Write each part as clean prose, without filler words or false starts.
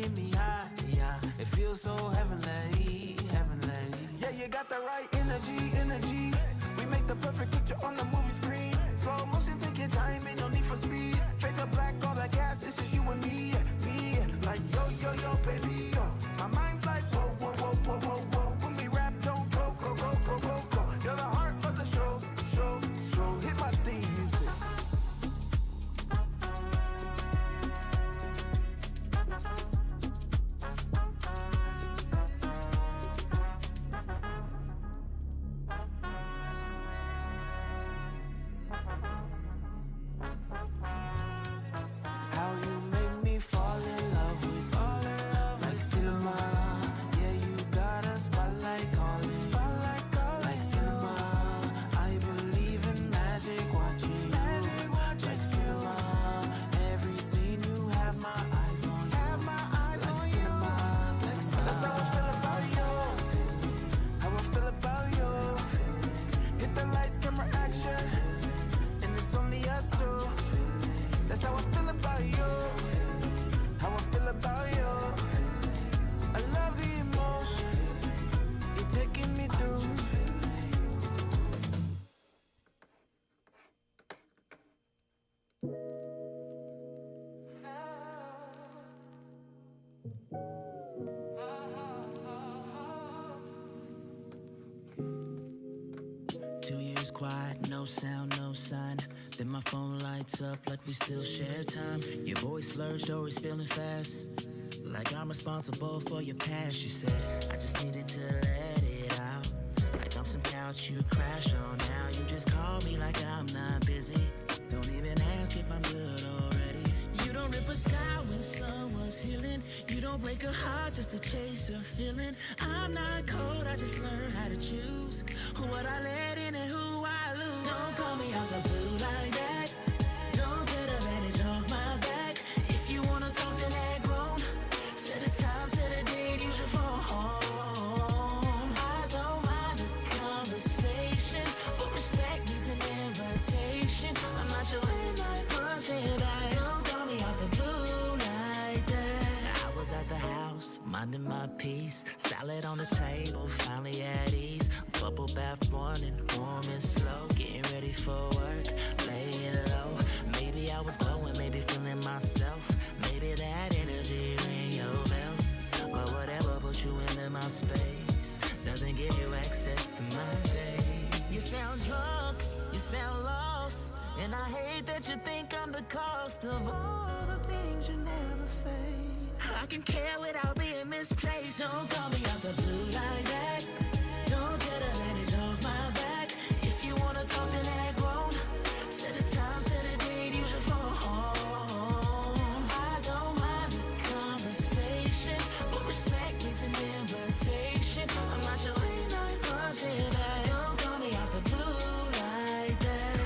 get me high, yeah. It feels so heavenly, heavenly. Yeah, you got the right energy. We make the perfect picture on the movie screen. Slow motion, take your time, ain't no need for speed. Fade to black, all that gas, it's just you and me. Like yo, baby, yo. My mind's like whoa. When we rap, don't go. You're the heart of the show. Hit my theme music. How you make me fall in love with all in love like cinema. Yeah, you got a spotlight calling like cinema. I believe in magic watching like cinema. Every scene you have my eyes on you, like cinema. That's how I feel about you. How I feel about you. Hit the lights, camera, action, and it's only us two. That's how I feel about you. How I feel about you. I love the emotions you're taking me through. 2 years quiet, no sound, no sign. Then my phone lights up like we still share time. Your voice slurred, story spilling fast. Like I'm responsible for your past. You said I just needed to let it out. Like I'm some couch you crash on now. You just call me like I'm not busy. Don't even ask if I'm good already. You don't rip a sky when someone's healing. You don't break a heart just to chase a feeling. I'm not cold, I just learned how to choose who would I let in and who I lose. Don't call me out the blue like that. Don't get advantage of my back. If you wanna talk, then act grown. Set a time, set a date, use your phone. I don't mind a conversation, but respect is an invitation. I'm not your late night punching bag. Don't call me out the blue like that. I was at the house, minding my peace. Salad on the table, finally at ease. Bubble bath morning, warm and slow. Getting ready for work, laying low. Maybe I was glowing, maybe feeling myself. Maybe that energy ring your bell. But whatever put you into my space doesn't give you access to my day. You sound drunk, you sound lost, and I hate that you think I'm the cost of all the things you never face. I can care without being misplaced. Don't call me out the blue like that. Don't get advantage of my back. If you wanna talk, then act grown. Set a time, set a date, use your phone. I don't mind the conversation, but respect is an invitation. I'm not your late night punching bag. Don't call me out the blue like that.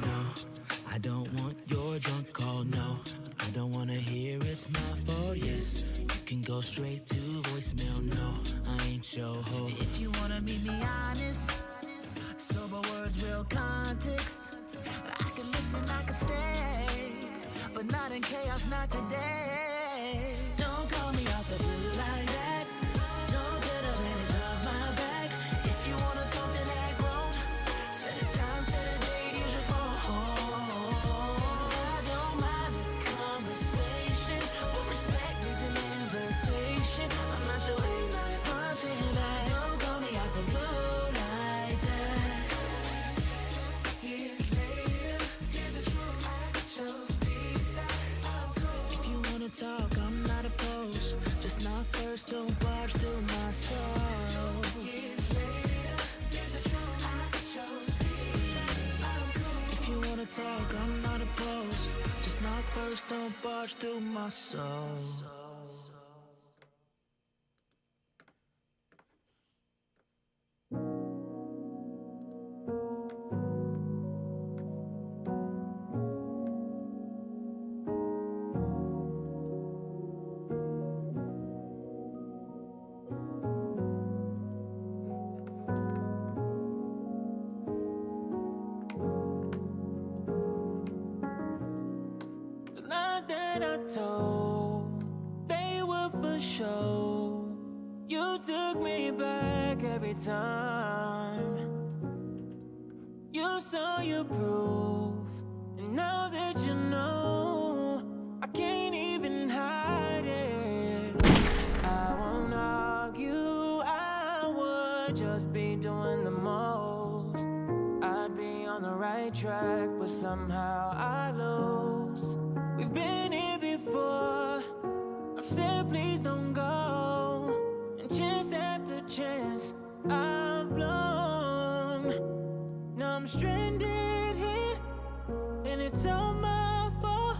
No, I don't want your drunk call, no. I don't wanna hear it's my fault, yes. You can go straight to voicemail, no. I ain't your hoe. If you wanna meet me honest, sober words, real context. I can listen, I can stay, but not in chaos, not today. Don't call me out the blue like that. Don't get advantage of my back. If you wanna talk, then act grown. Set a time, set a date, use your phone. I don't mind the conversation, but respect is an invitation. I'm not your late night punching bag. Don't call me out the blue like that. Years later, here's a true actual speed side of cool. If you wanna talk, I'm not opposed. Just knock first, don't barge through my soul. Years later, here's a true actual speed side of cool. If you wanna talk, I'm not opposed. Just knock first, don't barge through my soul. The lies that I told, they a show. You took me back every time. You saw your proof, and now that you know, I can't even hide it. I won't argue, I would just be doing the most. I'd be on the right track, but somehow I lose. We've been here before. I've said please don't go, and chance after chance I've blown. Now I'm stranded here, and it's all my fault.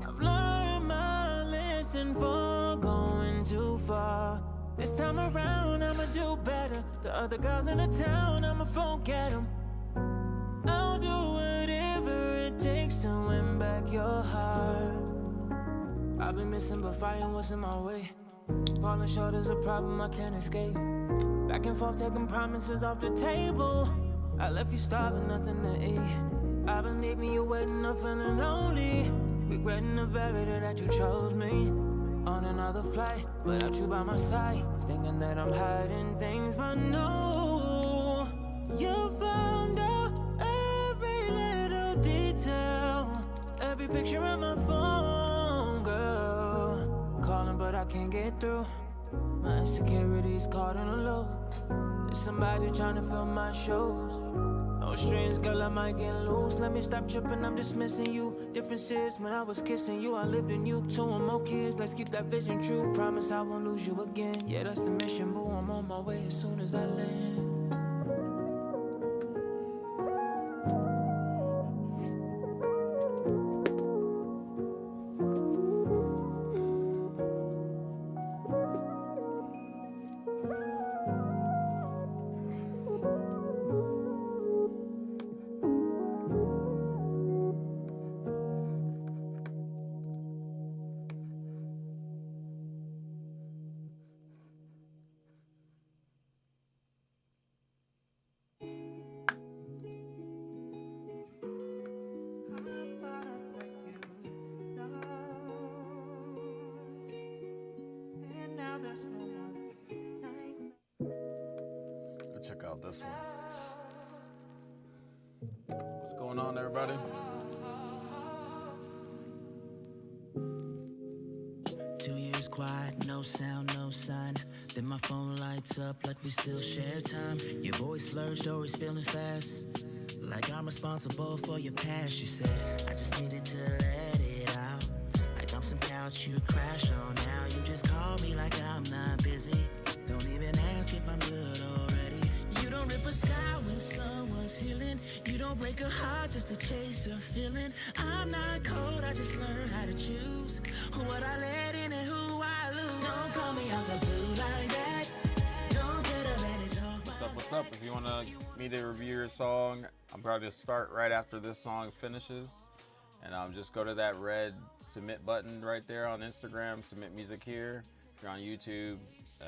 I've learned my lesson for going too far. This time around I'ma do better. The other girls in the town, I'ma forget them. I'll do whatever it takes to win back your heart. I've been missing but fighting what's in my way. Falling short is a problem I can't escape. Back and forth taking promises off the table. I left you starving, nothing to eat. I've been leaving you waiting, I'm feeling lonely. Regretting the very day that you chose me. On another flight, without you by my side. Thinking that I'm hiding things, but no. You found out every little detail. Every picture on my phone, girl. Calling but I can't get through. My insecurities caught in a loop. There's somebody trying to fill my shoes. No strings, girl, I might get loose. Let me stop tripping, I'm dismissing you. Differences when I was kissing you, I lived in you. 2 or more kids, let's keep that vision true. Promise I won't lose you again. Yeah, that's the mission, boo. I'm on my way as soon as I land. Check out this one. What's going on, everybody? Quiet, no sound, no sign. Then my phone lights up like we still share time. Your voice slurred, story spilling fast. Like I'm responsible for your past. You said I just needed to let it out. Like I'm some couch you crash on now. You just call me like I'm not busy. Don't even ask if I'm good already. You don't rip a sky when someone's healing. You don't break a heart just to chase a feeling. I'm not cold, I just learned how to choose who would I let in and who I lose. Don't call me out the blue like that. Don't get advantage of my What's up? If you want me to review your song, I'm probably going to start right after this song finishes. And just go to that red submit button right there on Instagram, submit music here. If you're on YouTube,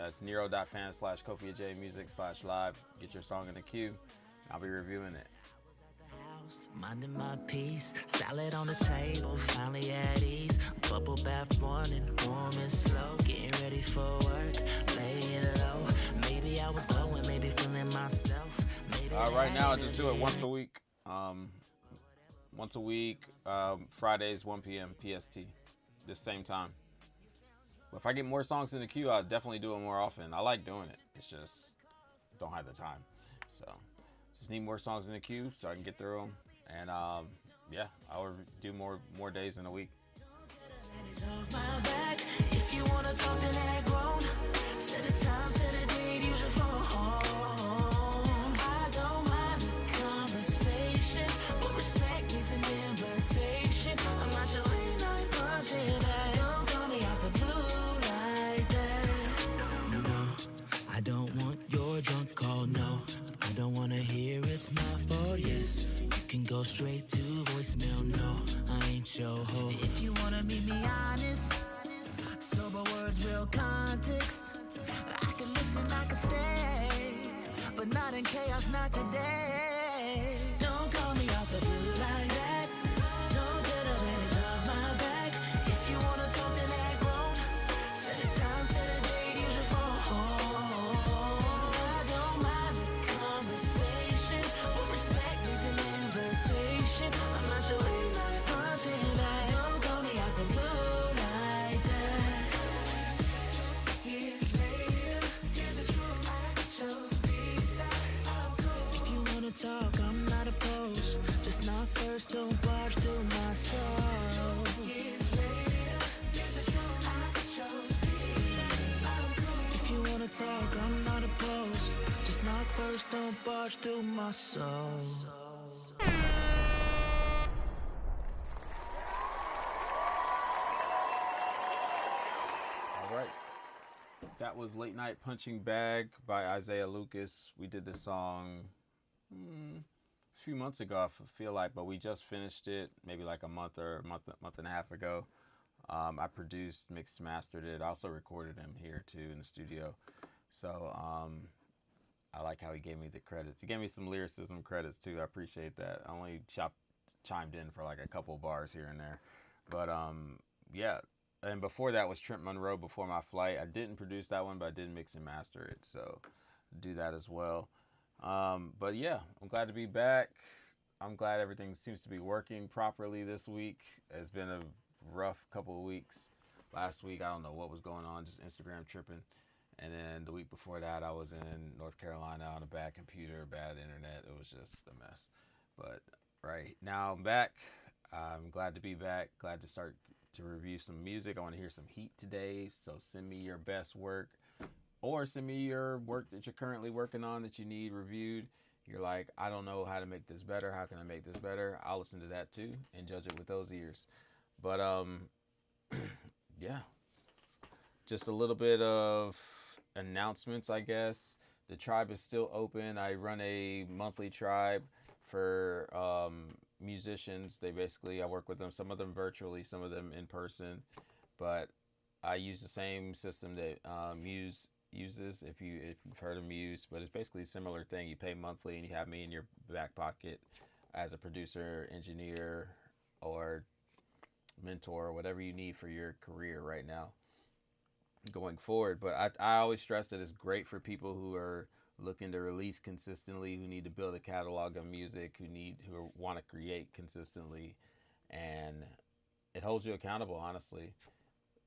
it's nero.fan/KofiAJmusic/live. Get your song in the queue. I'll be reviewing it. Minding my peace, salad on the table, finally at ease. Bubble bath morning, warm and slow, getting ready for work, laying low. Maybe I was glowing, maybe feeling myself. Maybe right now I just do it once a week. Fridays 1 p.m. PST, this same time. But if I get more songs in the queue, I'll definitely do it more often. I like doing it. It's just don't have the time. So just need more songs in the queue so I can get through them. And yeah, I'll do more days in a week. If you wanna talk, then act grown. Set a time, set a date, use your phone. I don't mind the conversation, but respect is an invitation. I'm not your late night punching that. Don't call me out the blue like that. No, I don't want your drunk call, no. I don't wanna hear it's my fault, yes. You can go straight to voicemail, no. I ain't your hoe. If you wanna meet me honest, sober words, real context. I can listen, I can stay, but not in chaos, not today. Don't call me out the blue like that. Don't get advantage of my back. If you wanna talk, then act grown. Set a time. punching bag. Don't call me out the blue like that. 2 years later, here's a true actual B-side. If you wanna talk, I'm not opposed. Just knock first, don't barge through my soul. 2 years later, here's a true actual B-side. If you wanna talk, I'm not opposed. Just knock first, don't barge through my soul. All right. That was Late Night Punching Bag by Isaiah Lucas. We did this song a few months ago, I feel like, but we just finished it maybe like a month and a half ago. I produced, mixed, mastered it. I also recorded him here too in the studio. So I like how he gave me the credits. He gave me some lyricism credits too. I appreciate that. I only chimed in for like a couple bars here and there. But yeah. And before that was Trent Monroe, Before My Flight. I didn't produce that one, but I did mix and master it. So do that as well. But yeah, I'm glad to be back. I'm glad everything seems to be working properly this week. It's been a rough couple of weeks. Last week, I don't know what was going on, just Instagram tripping. And then the week before that, I was in North Carolina on a bad computer, bad internet. It was just a mess. But right now I'm back. I'm glad to be back. Glad to start to review some music. I want to hear some heat today. So send me your best work, or send me your work that you're currently working on that you need reviewed. You're like, I don't know how to make this better. How can I make this better? I'll listen to that too and judge it with those ears. But yeah, just a little bit of announcements, I guess. The tribe is still open. I run a monthly tribe for musicians. I work with them, some of them virtually, some of them in person, but I use the same system that Muse uses, if you've heard of Muse. But it's basically a similar thing. You pay monthly and you have me in your back pocket as a producer, engineer, or mentor, whatever you need for your career right now going forward. But I always stress that it's great for people who are looking to release consistently, who need to build a catalog of music, who want to create consistently, and it holds you accountable, honestly.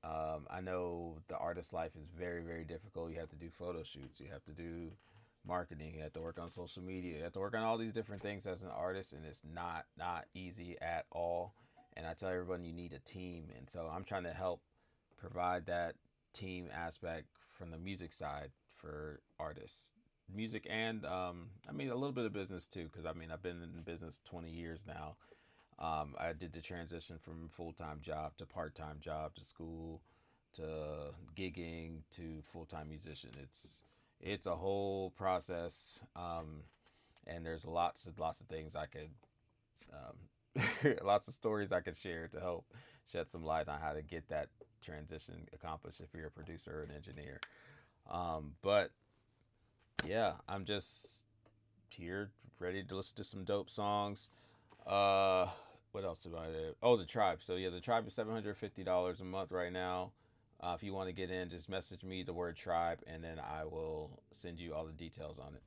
I know the artist life is very, very difficult. You have to do photo shoots, you have to do marketing, you have to work on social media, you have to work on all these different things as an artist, and it's not easy at all. And I tell everyone, you need a team, and so I'm trying to help provide that team aspect from the music side for artists. Music and a little bit of business too, because I've been in the business 20 years now. I did the transition from full-time job to part-time job to school to gigging to full-time musician. It's a whole process, and there's lots of things I could lots of stories I could share to help shed some light on how to get that transition accomplished if you're a producer or an engineer. But yeah, I'm just here ready to listen to some dope songs. What else am I there? Oh, the tribe. So yeah, the tribe is $750 a month right now. If you want to get in, just message me the word tribe, and then I will send you all the details on it.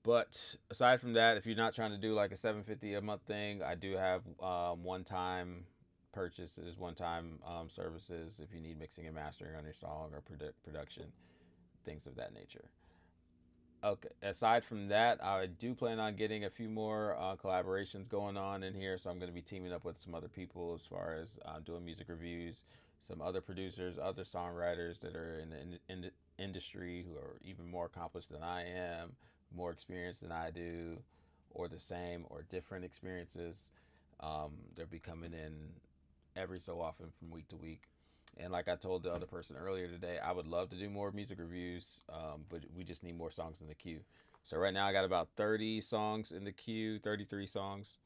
But aside from that, if you're not trying to do like a $750 a month thing, I do have one-time purchases, one-time services if you need mixing and mastering on your song or production, things of that nature. Okay. Aside from that, I do plan on getting a few more collaborations going on in here. So I'm going to be teaming up with some other people as far as doing music reviews, some other producers, other songwriters that are in the industry who are even more accomplished than I am, more experienced than I do, or the same or different experiences. They'll be coming in every so often from week to week. And like I told the other person earlier today, I would love to do more music reviews, but we just need more songs in the queue. So right now I got about 30 songs in the queue, 33 songs.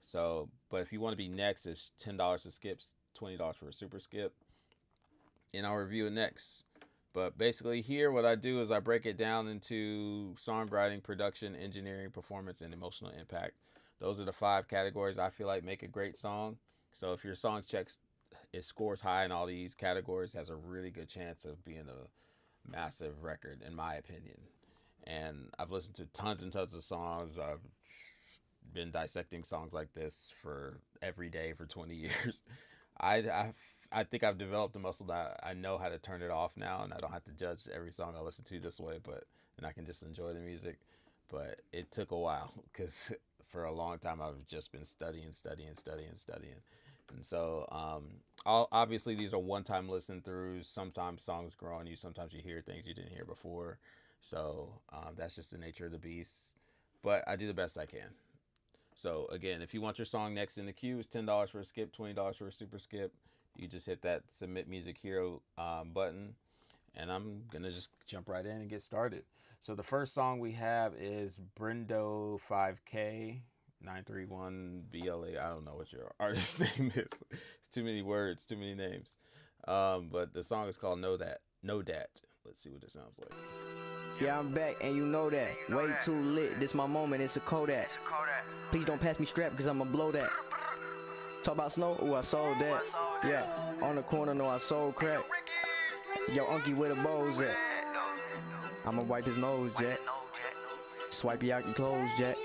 So, but if you want to be next, it's $10 to skip, $20 for a super skip, and I'll review it next. But basically here, what I do is I break it down into songwriting, production, engineering, performance, and emotional impact. Those are the 5 categories I feel like make a great song. So if your song it scores high in all these categories, has a really good chance of being a massive record, in my opinion. And I've listened to tons and tons of songs. I've been dissecting songs like this for every day for 20 years. I I think I've developed a muscle that I know how to turn it off now, and I don't have to judge every song I listen to this way. But and I can just enjoy the music. But it took a while because for a long time I've just been studying. And so, obviously, these are one-time listen throughs. Sometimes songs grow on you. Sometimes you hear things you didn't hear before. So that's just the nature of the beast. But I do the best I can. So again, if you want your song next in the queue, it's $10 for a skip, $20 for a super skip. You just hit that Submit Music Here button, and I'm gonna just jump right in and get started. So the first song we have is Brendo 5K 931 BLA. I don't know what your artist name is. It's too many words, too many names. But the song is called Know That. Know Dat. Let's see what it sounds like. Yeah, I'm back, and you know that. Way too lit, this my moment, it's a Kodak. Please don't pass me strap, cause I'ma blow that. Talk about snow, ooh, I sold that. Yeah, on the corner, no, I sold crack. Yo, Unky, where the bows at? I'ma wipe his nose, Jack. Swipe you out your clothes, Jack.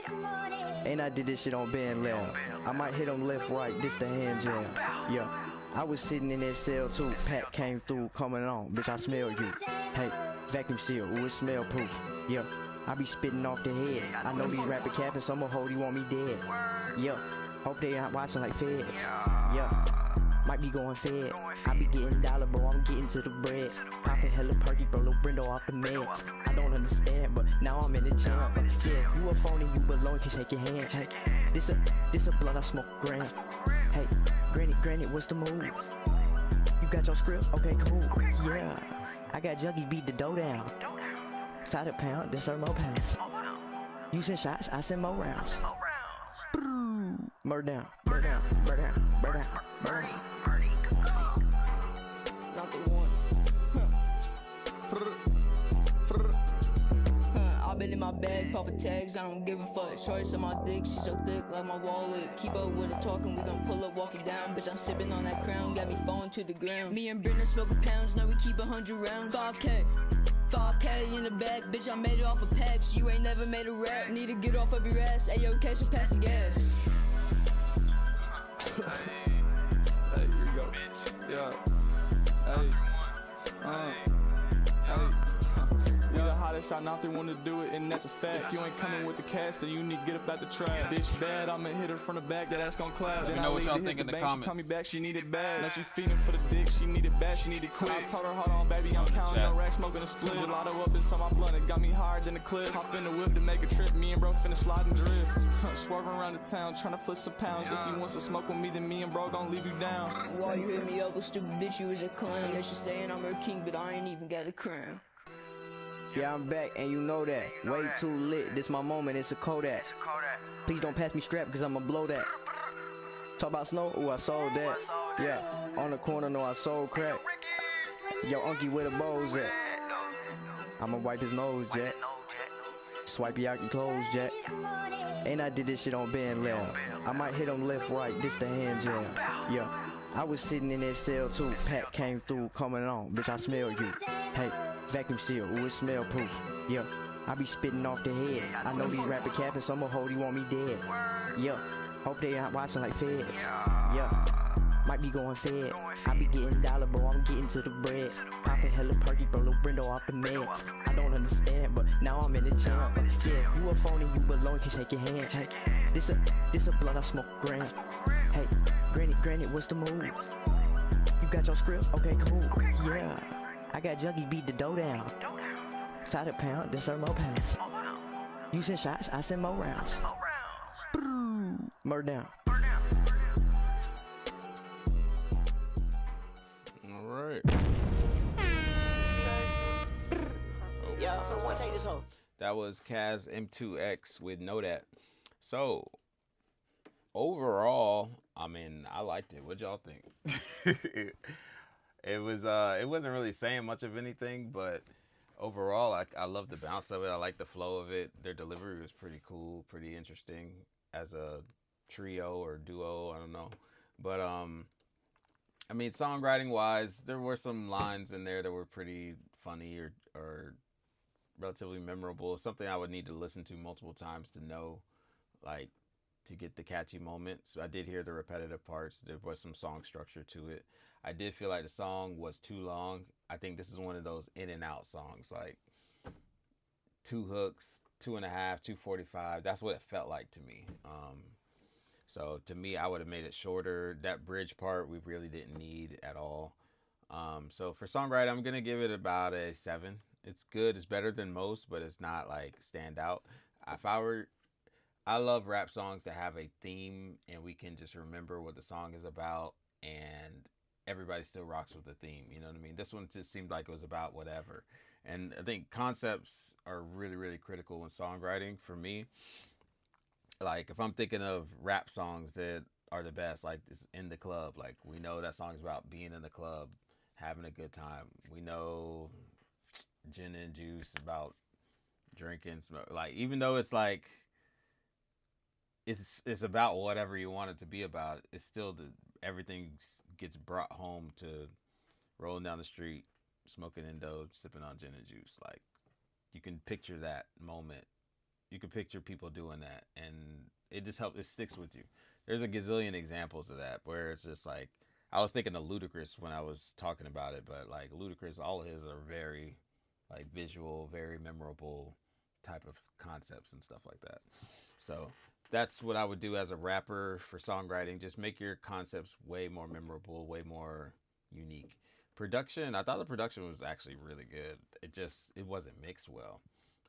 And I did this shit on Ben Lamb. I might hit him left, right, this the hand jam. Yeah, I was sitting in that cell too. Pat came through, coming on, bitch, I smell you. Hey, vacuum seal, ooh, it's smell proof. Yeah, I be spitting off the head. I know these rapper capping, some hold you want me dead. Yeah, hope they not watching like feds. Yeah, might be going fed. I be getting dollar, bro, I'm getting to the bread. Popping hella perky, bro, Lil Brendo off the meds. I don't understand, but now I'm in the jam. Yeah, you a phony, you belong, can shake your hand. Hey, this a blood, I smoke grand. Hey, granted, what's the move? You got your script? Okay, cool. Yeah, I got Junkie beat the dough down. Side a pound, then serve more pounds. You send shots, I send more rounds. Murder down, murder down, murder down, murder down, murder down. Not the one. I've been in my bag, poppin' tags, I don't give a fuck. Shorts on my dick, she so thick like my wallet. Keep up with the talking, we gon' pull up, walk it down. Bitch, I'm sippin' on that crown, got me falling to the ground. Me and Brenda smoking pounds, now we keep 100 rounds. 5K in the bag, bitch, I made it off a packs. You ain't never made a rap, need to get off of your ass. Ayo, catch and pass the gas. Hey, here you go. Yeah. Hey. We the hottest out now, they wanna do it, and that's a fact. If you ain't coming with the cash, then you need to get up out the trap. Bitch bad, I'ma hit her from the back, that ass gon' clap. Let me know what y'all think in the comments. She call me back, she need it bad. Now she feeding for the dick, she need it bad, she need it quick. I told her, hold on, baby, I'm counting no racks, smoking a split. Gelato up in some my blunt, it got me higher than the cliff. Hop in the whip to make a trip, me and bro finna slide and drift. Swerving around the town, tryna flip some pounds. If you want to smoke with me, then me and bro gon' leave you down. Why you hit me up with stupid bitch, you was a clown. Yeah, she saying I'm her king, but I ain't even got a crown. Yeah, I'm back, and you know that. Way too lit, this my moment, it's a Kodak. Please don't pass me strap, cause I'ma blow that. Talk about snow, ooh, I sold that. Yeah, on the corner, no, I sold crack. Yo, Unky, where the bows at? I'ma wipe his nose, Jack. Swipe you out your clothes, Jack. And I did this shit on Ben Lamb. I might hit him left, right, this the hand jam. Yeah, I was sitting in that cell too. Pat came through, coming on, bitch, I smell you. Hey, vacuum seal, ooh, it's smell proof. Yeah, I be spitting off the head. I know these rapper capping, some hold you want me dead. Yeah, hope they not watching like feds. Yeah, might be going fed. I be getting dollar, bro, I'm getting to the bread. Popping hella perky, bro, Lil Brendo off the meds. I don't understand, but now I'm in the jam. Yeah, you a phony, you belong, can shake your hand. Hey, this a blood, I smoke grand. Hey, granted, what's the move? You got your script? Okay, cool. Yeah, I got Junkie beat the dough down. Side a pound, then serve more pounds. You send shots, I send more rounds. Murder down. All right. Yeah, for one, take this home. That was Kaz M2X with Know That. So, overall, I mean, I liked it. What'd y'all think? It wasn't really saying much of anything, but overall, I love the bounce of it. I like the flow of it. Their delivery was pretty cool, pretty interesting as a trio or duo. I don't know, but I mean, songwriting wise, there were some lines in there that were pretty funny or relatively memorable. Something I would need to listen to multiple times to know, like, to get the catchy moments. I did hear the repetitive parts. There was some song structure to it. I did feel like the song was too long. I think this is one of those in and out songs, like 2 hooks, 2.5, 2:45. That's what it felt like to me. So to me, I would have made it shorter. That bridge part we really didn't need at all. So for songwriting, I'm gonna give it about a 7. It's good. It's better than most, but it's not like stand out. I love rap songs that have a theme and we can just remember what the song is about and everybody still rocks with the theme. You know what I mean? This one just seemed like it was about whatever. And I think concepts are really, really critical in songwriting for me. Like if I'm thinking of rap songs that are the best, like this In the Club, like we know that song's about being in the club, having a good time. We know Gin and Juice about drinking, like even though it's like it's about whatever you want it to be about, it's still everything gets brought home to rolling down the street, smoking Indo, sipping on gin and juice. Like you can picture that moment. You can picture people doing that, and it just helps. It sticks with you. There's a gazillion examples of that where it's just like, I was thinking of Ludacris when I was talking about it, but like Ludacris, all of his are very like visual, very memorable type of concepts and stuff like that. So that's what I would do as a rapper for songwriting. Just make your concepts way more memorable, way more unique. Production, I thought the production was actually really good. It wasn't mixed well.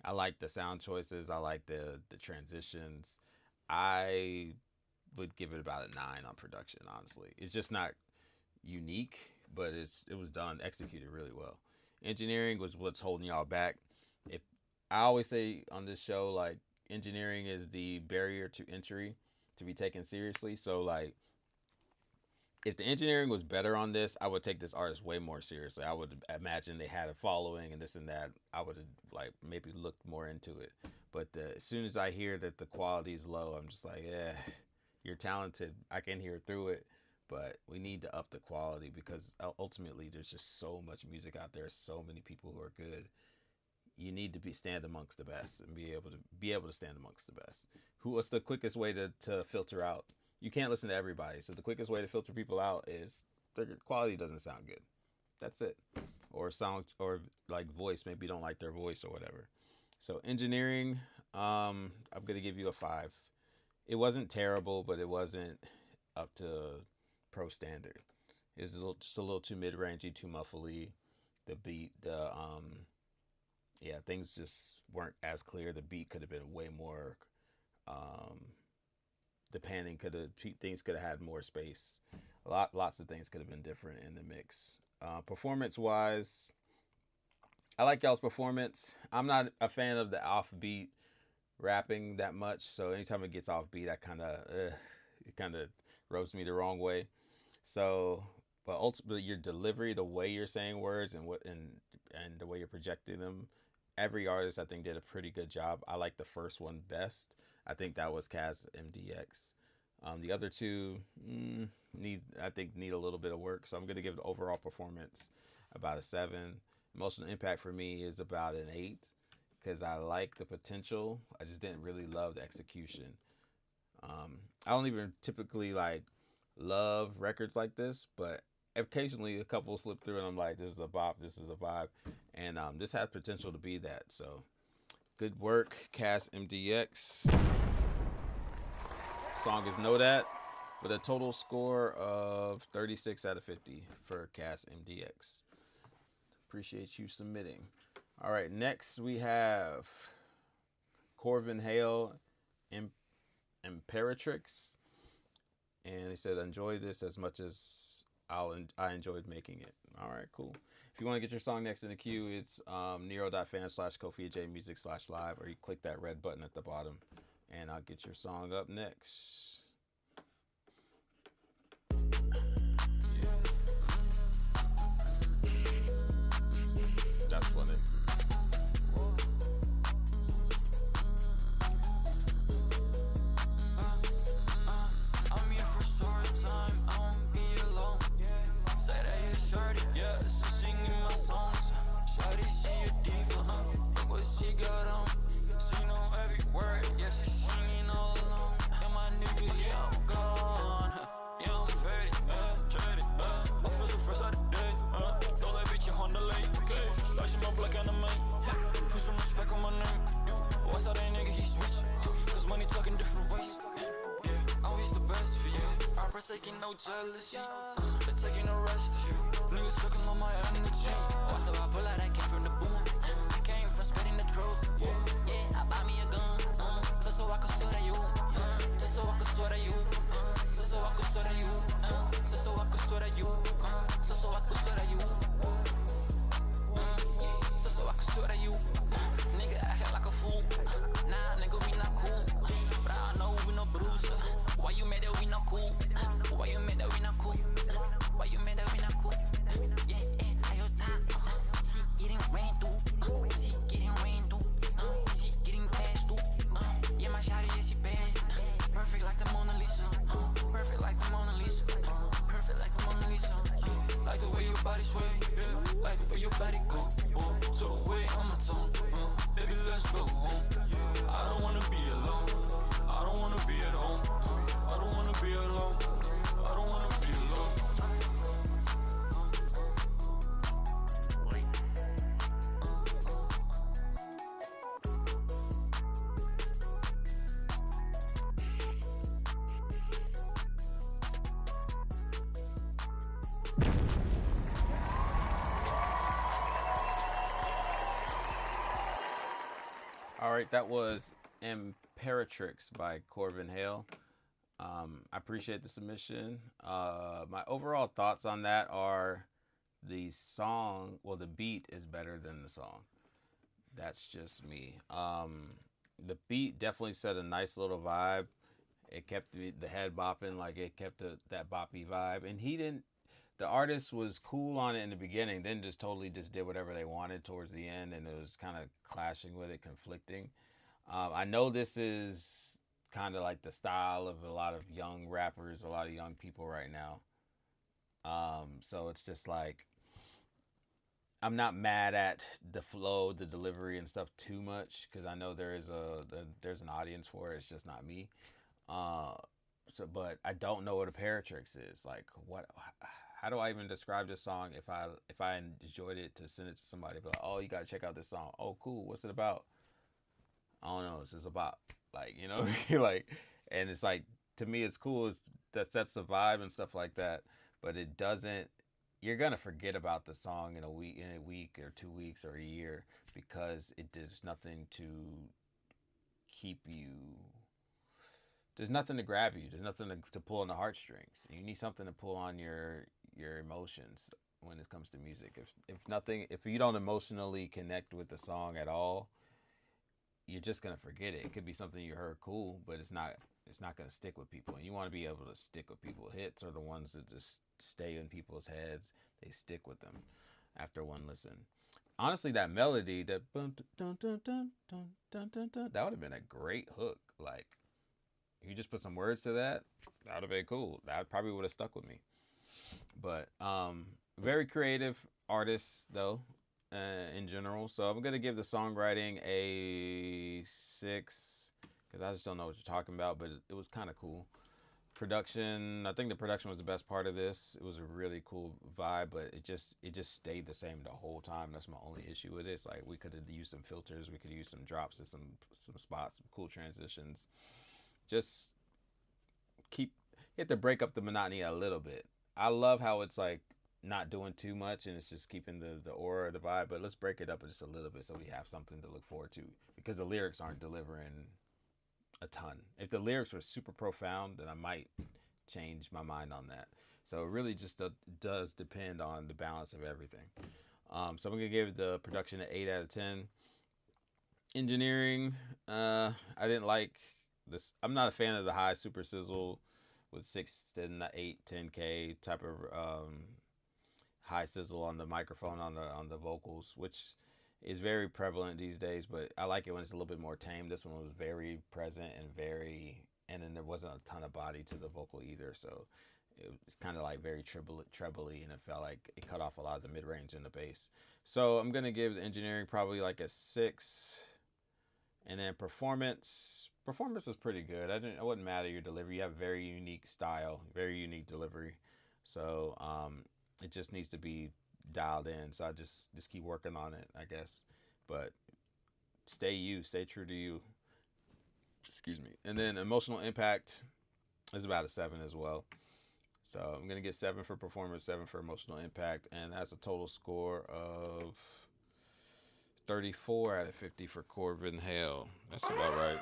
I like the sound choices. I like the transitions. I would give it about a 9 on production, honestly. It's just not unique, but it was done, executed really well. Engineering was what's holding y'all back. If I always say on this show, like, engineering is the barrier to entry to be taken seriously. So like if the engineering was better on this, I would take this artist way more seriously. I would imagine they had a following and this and that. I would have like maybe looked more into it. But as soon as I hear that the quality is low, I'm just like, yeah, you're talented. I can hear through it, but we need to up the quality because ultimately there's just so much music out there. So many people who are good. You need to stand amongst the best and be able to stand amongst the best. What's the quickest way to filter out? You can't listen to everybody. So the quickest way to filter people out is their quality doesn't sound good. That's it. Or sound, or like voice. Maybe you don't like their voice or whatever. So engineering, I'm going to give you a 5. It wasn't terrible, but it wasn't up to pro standard. It was just a little too mid-rangey, too muffly. The beat, things just weren't as clear. The beat could have been way more, the panning things could have had more space. Lots of things could have been different in the mix. Performance wise, I like y'all's performance. I'm not a fan of the offbeat rapping that much. So anytime it gets offbeat, it kind of rubs me the wrong way. So, but ultimately your delivery, the way you're saying words and the way you're projecting them, every artist I think did a pretty good job. I like the first one best. I think that was Cas MDX. The other two need a little bit of work. So I'm going to give the overall performance about a 7. Emotional impact for me is about an 8 because I like the potential. I just didn't really love the execution. I don't even typically like love records like this, but occasionally a couple slip through and I'm like, this is a bop, this is a vibe. And this has potential to be that. So good work, Cas MDX. Song is Know That with a total score of 36 out of 50 for Cas MDX. Appreciate you submitting. All right, next we have Corvin Hale Imperatrix. And he said, enjoy this as much as I enjoyed making it. All right, cool. If you want to get your song next in the queue, it's Nero.fan/KofiJMusic/live, or you click that red button at the bottom, and I'll get your song up next. That's funny. She got on, she know every word, yeah, she singing all along. And my new taking no jealousy. They're taking no rest of you. Niggas sucking on my energy. What's up, I pull out, I came from the boom. I came from spreading the truth. Yeah, I buy me a gun. Just so I can swear at you. Just so I can swear at you. Just so I can swear at you. Just so I can swear at you. Just so I can swear at you. Just so I can swear at you. Nigga acting like a fool. Nah, nigga, we not cool. But I know we no bruiser. Why you mad that we not cool? Why you mad that we not cool? Why you mad that we not cool? Yeah, I your time. She getting rain through. She getting rain through. She getting passed through. Yeah, my shawty, yeah, she bad. Perfect like the Mona Lisa. Perfect like the Mona Lisa. Perfect like the Mona Lisa. Like the way your body sway. Like the way your body go. So the way on my tongue. Baby, let's go home. I don't wanna be alone. I don't wanna be at home. I don't wanna be alone. I don't wanna be alone. All right, that was Imperatrix by Corbin Hale. I appreciate the submission. My overall thoughts on that are the song, well, the beat is better than the song. That's just me. The beat definitely set a nice little vibe. It kept the head bopping, like it kept that boppy vibe. And the artist was cool on it in the beginning, then just totally just did whatever they wanted towards the end, and it was kind of clashing with it, conflicting. I know this is kind of like the style of a lot of young rappers, a lot of young people right now. So it's just like, I'm not mad at the flow, the delivery and stuff too much, because I know there's an audience for it. It's just not me. But I don't know what a Paratrix is. Like, how do I even describe this song if I enjoyed it to send it to somebody? But like, oh, you gotta check out this song. Oh, cool. What's it about? I don't know. It's just about, like, you know, like, and it's like, to me, it's cool. That sets the vibe and stuff like that. But it doesn't. You're gonna forget about the song in a week or 2 weeks or a year, because there's nothing to keep you. There's nothing to grab you. There's nothing to pull on the heartstrings. You need something to pull on your emotions when it comes to music. If you don't emotionally connect with the song at all, you're just gonna forget it. It could be something you heard cool, but it's not gonna stick with people. And you want to be able to stick with people. Hits are the ones that just stay in people's heads. They stick with them after one listen. Honestly, that melody, that that would have been a great hook. Like, you just put some words to that, that would have been cool. That probably would have stuck with me. But very creative artists, though, in general. So I'm going to give the songwriting a 6, because I just don't know what you're talking about, but it was kind of cool. Production, I think the production was the best part of this. It was a really cool vibe, but it just stayed the same the whole time. That's my only issue with it. It's like, we could have used some filters, we could use some drops and some spots, some cool transitions. Just you have to break up the monotony a little bit. I love how it's like not doing too much and it's just keeping the aura, the vibe, but let's break it up just a little bit so we have something to look forward to, because the lyrics aren't delivering a ton. If the lyrics were super profound, then I might change my mind on that. So it really just does depend on the balance of everything. So I'm gonna give the production an 8 out of 10. Engineering, I didn't like this. I'm not a fan of the high super sizzle with 6 to 8, 10K type of high sizzle on the microphone on the vocals, which is very prevalent these days, but I like it when it's a little bit more tame. This one was very present and then there wasn't a ton of body to the vocal either, so it's kind of like very trebly, and it felt like it cut off a lot of the mid-range and the bass. So I'm gonna give the engineering probably like a 6. And then performance was pretty good. It wouldn't matter your delivery. You have a very unique style, very unique delivery. So it just needs to be dialed in. So I just keep working on it, I guess. But stay true to you. Excuse me. And then emotional impact is about a 7 as well. So I'm going to get 7 for performance, 7 for emotional impact, and that's a total score of 34 out of 50 for Corbin Hale. That's about right.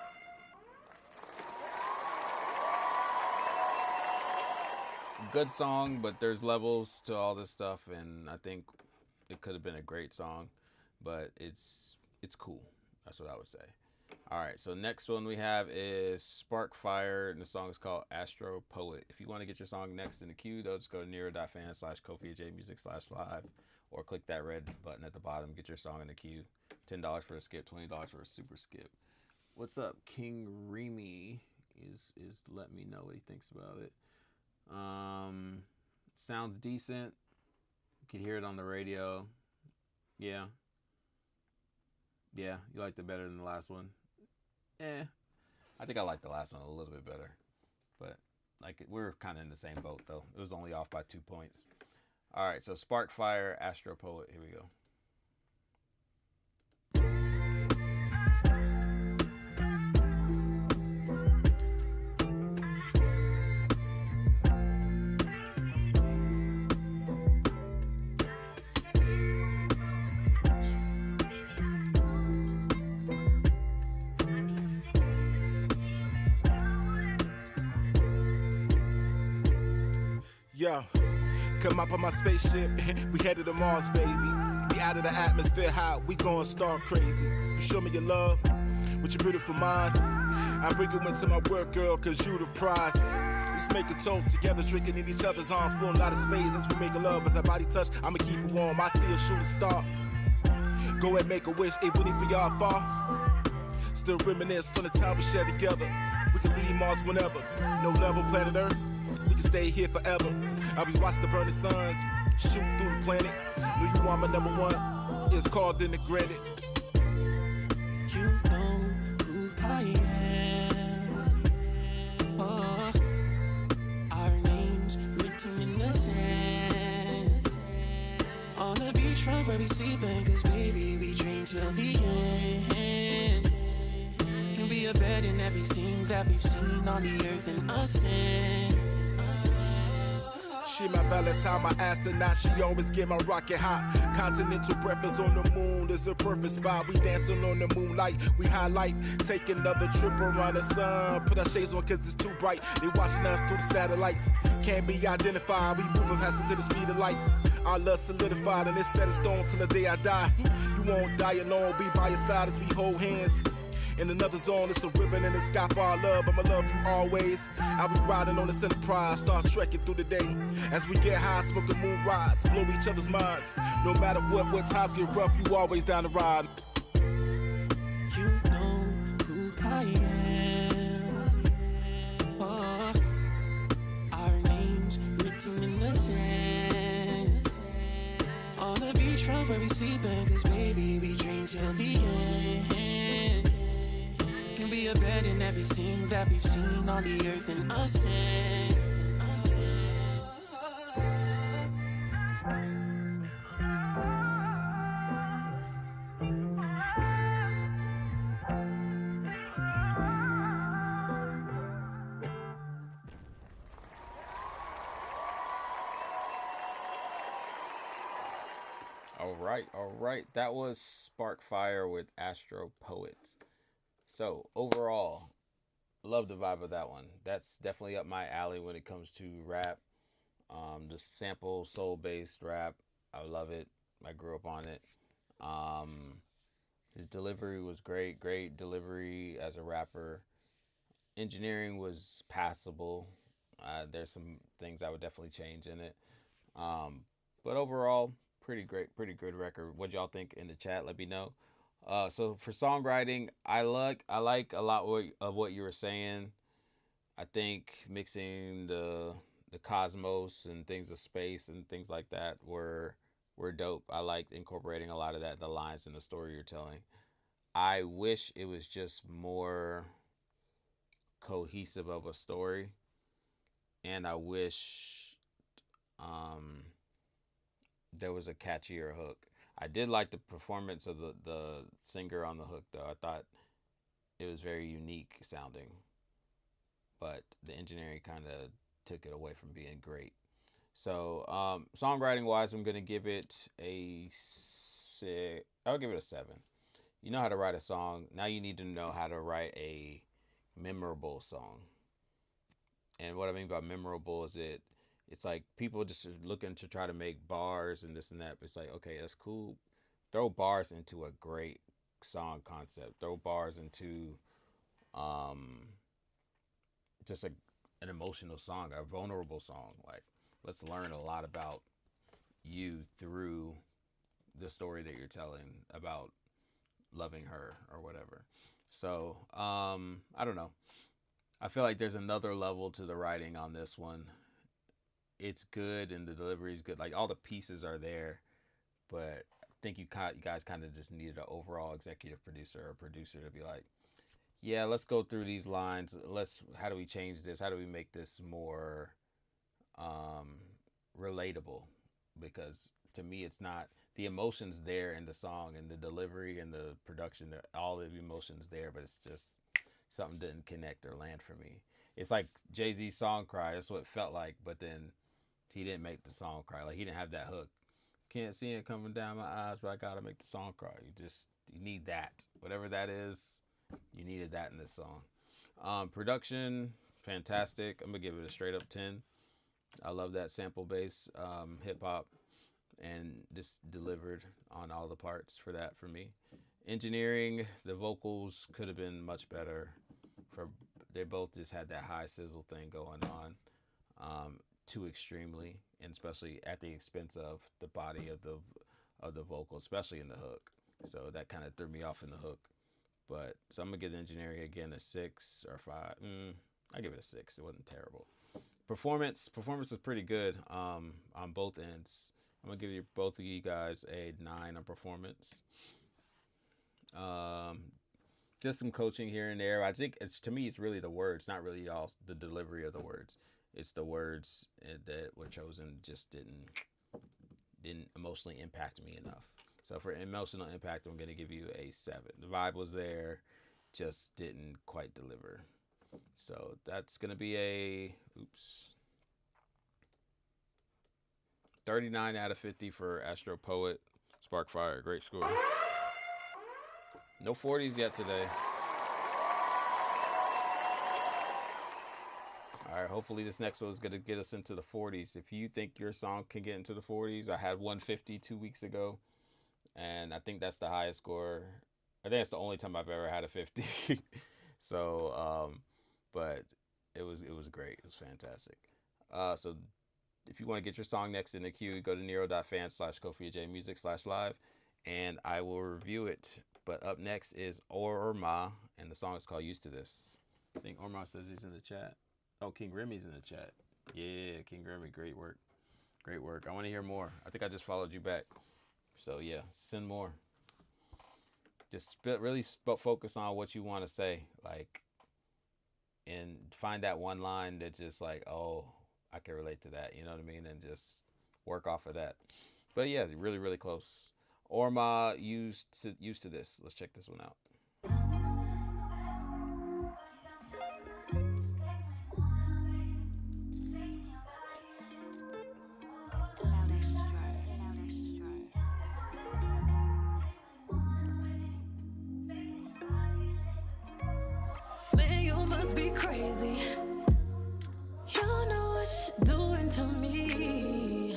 Good song, but there's levels to all this stuff, and I think it could have been a great song, but it's cool. That's what I would say. All right, so next one we have is Sparkfire, and the song is called Astro Poet. If you want to get your song next in the queue, though, just go to Nero.fan/KofiAJmusic/live, or click that red button at the bottom, get your song in the queue. $10 for a skip, $20 for a super skip. What's up? King Remy is let me know what he thinks about it. Sounds decent. You can hear it on the radio. Yeah, you liked it better than the last one. I think I like the last one a little bit better, but like we're kind of in the same boat though. It was only off by 2 points. All right, so Sparkfire, Astro Poet. Here we go. Yo, come up on my spaceship, we headed to Mars, baby. We out of the atmosphere hot, we gon' start crazy. You show me your love with your beautiful mind. I bring you into my work, girl, cause you the prize. Let's make a toast together, drinking in each other's arms, full out of space as we make a love. As our body touch, I'ma keep it warm. I see a shooting star. Go and make a wish, even if we are far. Still reminisce on the time we shared together. We can leave Mars whenever. No level planet Earth. We can stay here forever. I'll be watching the burning suns shoot through the planet. Know you are my number one. It's called in the granite. You know who I am. Oh, our names written in the sand. On the beachfront where we sleeping, cause baby we dream till the end. Can be a bed in everything that we've seen on the earth and ascend. She my Valentine, my astronaut. She always get my rocket hot. Continental breakfast on the moon is a perfect spot. We dancing on the moonlight, we highlight. Take another trip around the sun. Put our shades on cause it's too bright. They watching us through the satellites. Can't be identified, we moving faster to the speed of light. Our love solidified and it's set in stone till the day I die. You won't die alone, be by your side as we hold hands. In another zone, it's a ribbon in the sky for our love. I'ma love you always. I'll be riding on this Enterprise, start trekking through the day. As we get high, smoking moon rides, blow each other's minds. No matter what times get rough, you always down to ride. You know who I am. Oh, our names written in the sand. On the beachfront where we sleeping, cause baby we dream till the end. Can be a bed in everything that we've seen on the earth and ascend. All right. That was Sparkfire with Astro Poet. So overall, love the vibe of that one. That's definitely up my alley when it comes to rap. The sample soul-based rap, I love it. I grew up on it. His delivery was great delivery as a rapper. Engineering was passable. There's some things I would definitely change in it. But overall, pretty good record. What y'all think in the chat? Let me know. So for songwriting, I like a lot of what you were saying. I think mixing the cosmos and things of space and things like that were dope. I liked incorporating a lot of that, the lines and the story you're telling. I wish it was just more cohesive of a story, and I wish there was a catchier hook. I did like the performance of the singer on the hook, though. I thought it was very unique sounding, but the engineering kind of took it away from being great. So songwriting wise, I'm gonna give it a 6. I'll give it a 7. You know how to write a song. Now you need to know how to write a memorable song. And what I mean by memorable is it's like people just are looking to try to make bars and this and that. But it's like, okay, that's cool. Throw bars into a great song concept. Throw bars into just an emotional song, a vulnerable song. Like, let's learn a lot about you through the story that you're telling about loving her or whatever. So I don't know. I feel like there's another level to the writing on this one. It's good and the delivery is good. Like, all the pieces are there, but I think you guys kind of just needed an overall executive producer or producer to be like, yeah, let's go through these lines. How do we change this? How do we make this more relatable? Because to me, it's not, the emotions there in the song and the delivery and the production, all the emotions there, but it's just something didn't connect or land for me. It's like Jay-Z's song Cry. That's what it felt like, but then he didn't make the song cry. Like, he didn't have that hook. Can't see it coming down my eyes, but I gotta make the song cry. You need that. Whatever that is, you needed that in this song. Production, fantastic. I'm gonna give it a straight up 10. I love that sample bass hip hop, and this delivered on all the parts for that for me. Engineering, the vocals could have been much better. They both just had that high sizzle thing going on, too extremely, and especially at the expense of the body of the vocal, especially in the hook. So that kind of threw me off in the hook. But so I'm gonna give the engineering again a 6 or 5. I give it a 6. It wasn't terrible. Performance was pretty good on both ends. I'm gonna give both of you guys a 9 on performance. Just some coaching here and there. I think to me it's really the words, not really all the delivery of the words. It's the words that were chosen just didn't emotionally impact me enough. So for emotional impact, I'm gonna give you a 7. The vibe was there, just didn't quite deliver. So that's gonna be a 39 out of 50 for Astro Poet. Sparkfire, great score. No 40s yet today. All right, hopefully this next one is going to get us into the 40s. If you think your song can get into the 40s, I had 150 2 weeks ago, and I think that's the highest score. I think that's the only time I've ever had a 50. So, but it was great. It was fantastic. So if you want to get your song next in the queue, go to Nero.fan/KofiAJmusic/live, and I will review it. But up next is Orma, and the song is called Used to This. I think Orma says he's in the chat. Oh, King Remy's in the chat. Yeah, King Remy, great work. Great work. I want to hear more. I think I just followed you back. So yeah, send more. Just really focus on what you want to say, like, and find that one line that just like, oh, I can relate to that. You know what I mean? And just work off of that. But yeah, really, really close. Orma, used to this. Let's check this one out. Man, you must be crazy. You know what you're doing to me.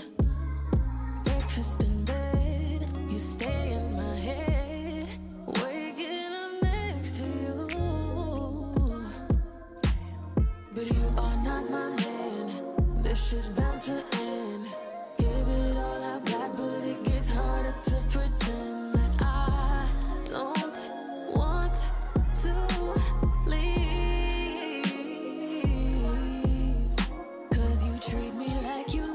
Breakfast in bed, you stay in my head. Waking up next to you. But you are not my man. This is bound to end. Give it all I've got, but it gets harder to pretend that I don't want to leave. 'Cause you treat me like you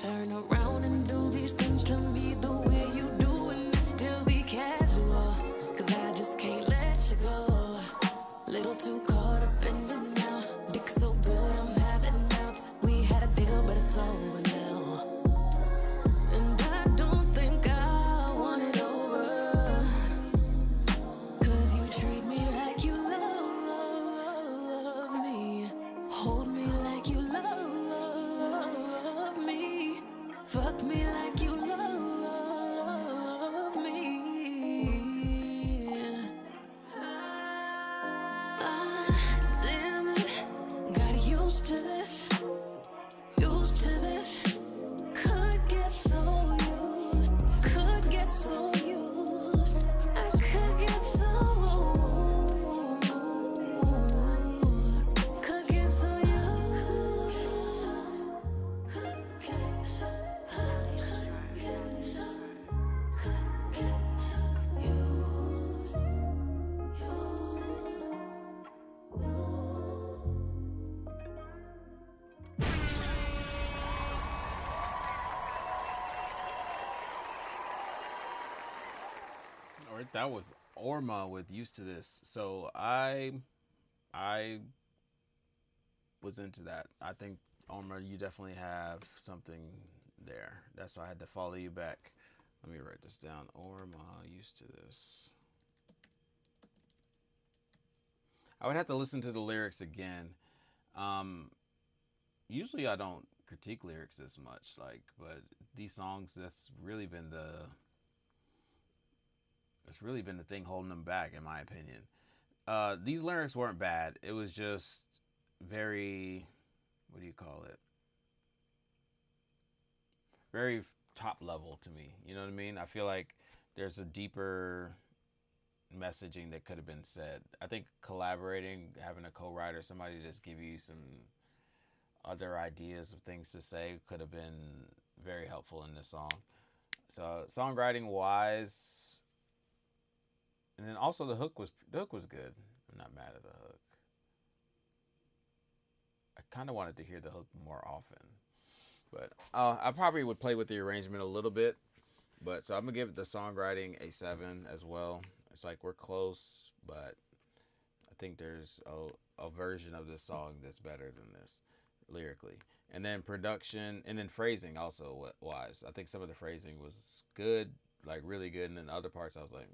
Turn around and do these things to me the way you do, and it still be casual. Cause I just can't let you go. Little too caught up in it now. Dick so good, I'm having doubts. We had a deal, but it's over now. And I don't think I want it over. Cause you treat me like you love me. Hold me like you love me. Fuck me like you love me. Damn it, got used to this, used to this. Could get so used, could get so used. I could get so, could get so used. Could get so, could get so, could get so used. All right, that was Orma with "Used to This." So I was into that. I think Orma, you definitely have something there. That's why I had to follow you back. Let me write this down. Orma, "Used to This." I would have to listen to the lyrics again. Usually I don't critique lyrics this much, but these songs, that's really been the thing holding them back, in my opinion. These lyrics weren't bad. It was just very, what do you call it? Very top level to me. You know what I mean? I feel like there's a deeper messaging that could have been said. I think collaborating, having a co-writer, somebody to just give you some other ideas of things to say could have been very helpful in this song. So songwriting wise, and then also the hook was good. I'm not mad at the hook. I kind of wanted to hear the hook more often, but I probably would play with the arrangement a little bit. But so I'm gonna give the songwriting a 7 as well. It's like we're close, but I think there's a version of this song that's better than this lyrically. And then production, and then phrasing also wise. I think some of the phrasing was good, like really good, and then other parts I was like,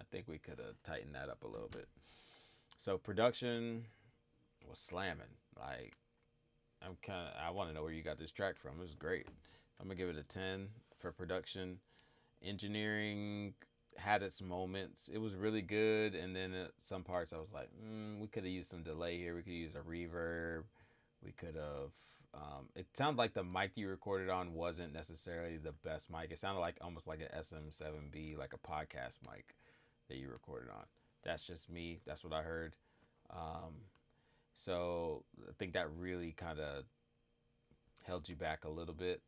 I think we could have tightened that up a little bit. So production was slamming. Like I want to know where you got this track from. It was great. I'm gonna give it a 10 for production. Engineering had its moments. It was really good, and then at some parts I was like, we could have used some delay here. We could use a reverb. We could have. It sounded like the mic you recorded on wasn't necessarily the best mic. It sounded like almost like an SM7B, like a podcast mic that you recorded on. That's just me. That's what I heard. So I think that really kind of held you back a little bit.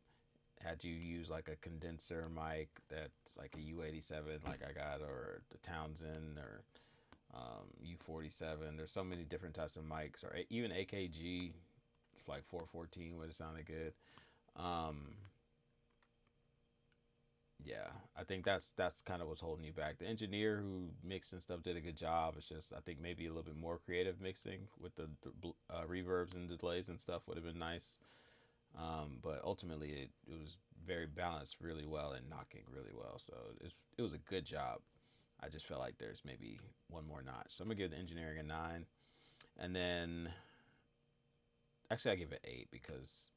Had you use like a condenser mic that's like a U87 like I got, or the Townsend, or U47. There's so many different types of mics, or even AKG like 414 would have sounded good. Yeah, I think that's kind of what's holding you back. The engineer who mixed and stuff did a good job. It's just I think maybe a little bit more creative mixing with the reverbs and delays and stuff would have been nice. But ultimately it was very balanced really well and knocking really well. So it was a good job. I just felt like there's maybe one more notch. So I'm gonna give the engineering a 9, and then actually I give it 8 because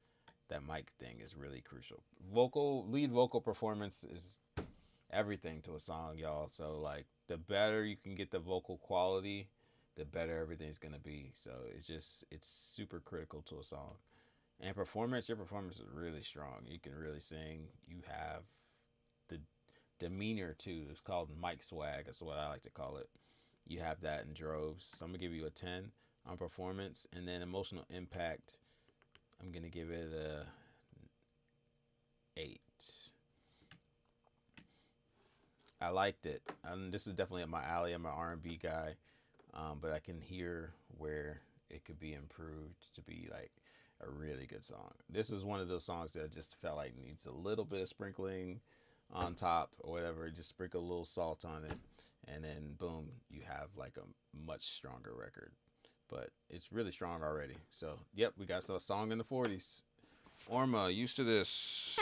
that mic thing is really crucial. Lead vocal performance is everything to a song, y'all. So like the better you can get the vocal quality, the better everything's gonna be. So it's super critical to a song. And your performance is really strong. You can really sing. You have the demeanor too. It's called mic swag. That's what I like to call it. You have that in droves. So I'm gonna give you a 10 on performance, and then emotional impact, I'm gonna give it a 8. I liked it. This is definitely up my alley. I'm an R&B guy, but I can hear where it could be improved to be like a really good song. This is one of those songs that I just felt like needs a little bit of sprinkling on top or whatever. Just sprinkle a little salt on it, and then boom, you have like a much stronger record. But it's really strong already. So, yep, we got a song in the 40s. Orma, Used to This.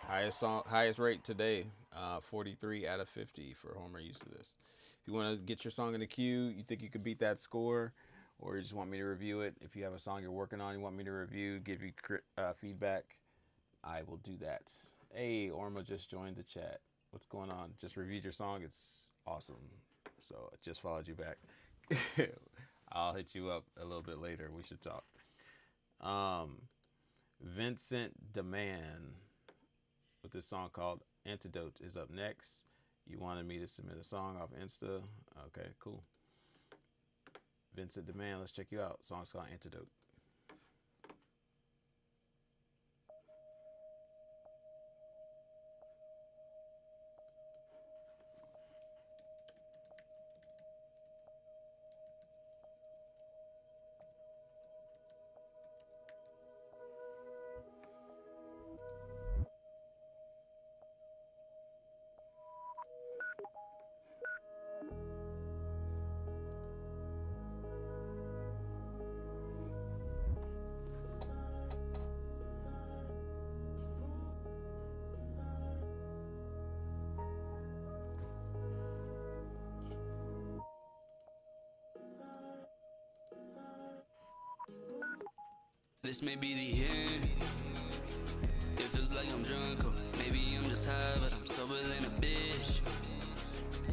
Highest rate today, 43 out of 50 for Homer Used to This. If you want to get your song in the queue, you think you could beat that score, or you just want me to review it, if you have a song you're working on, you want me to review, give you feedback, I will do that. Hey, Orma just joined the chat. What's going on? Just reviewed your song. It's awesome. So I just followed you back. I'll hit you up a little bit later. We should talk. Vincent Demand with this song called Antidote is up next. You wanted me to submit a song off Insta. Okay, cool. Vincent Demand, let's check you out. Song's called Antidote. This may be the end. It feels like I'm drunk, or maybe I'm just high, but I'm sober than a bitch.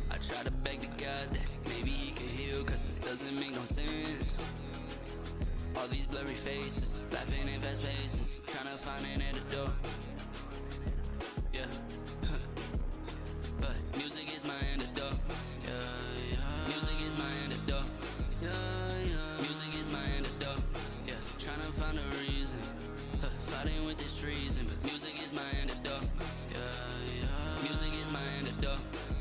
I try to beg to God that maybe he can heal, cause this doesn't make no sense. All these blurry faces, laughing in fast paces, trying to find an antidote. Yeah, but music is my antidote. Yeah, music is my antidote. Yeah, music is my antidote. Yeah, trying to find a reason, fighting with this treason, but music is my antidote. Yeah, music is my antidote.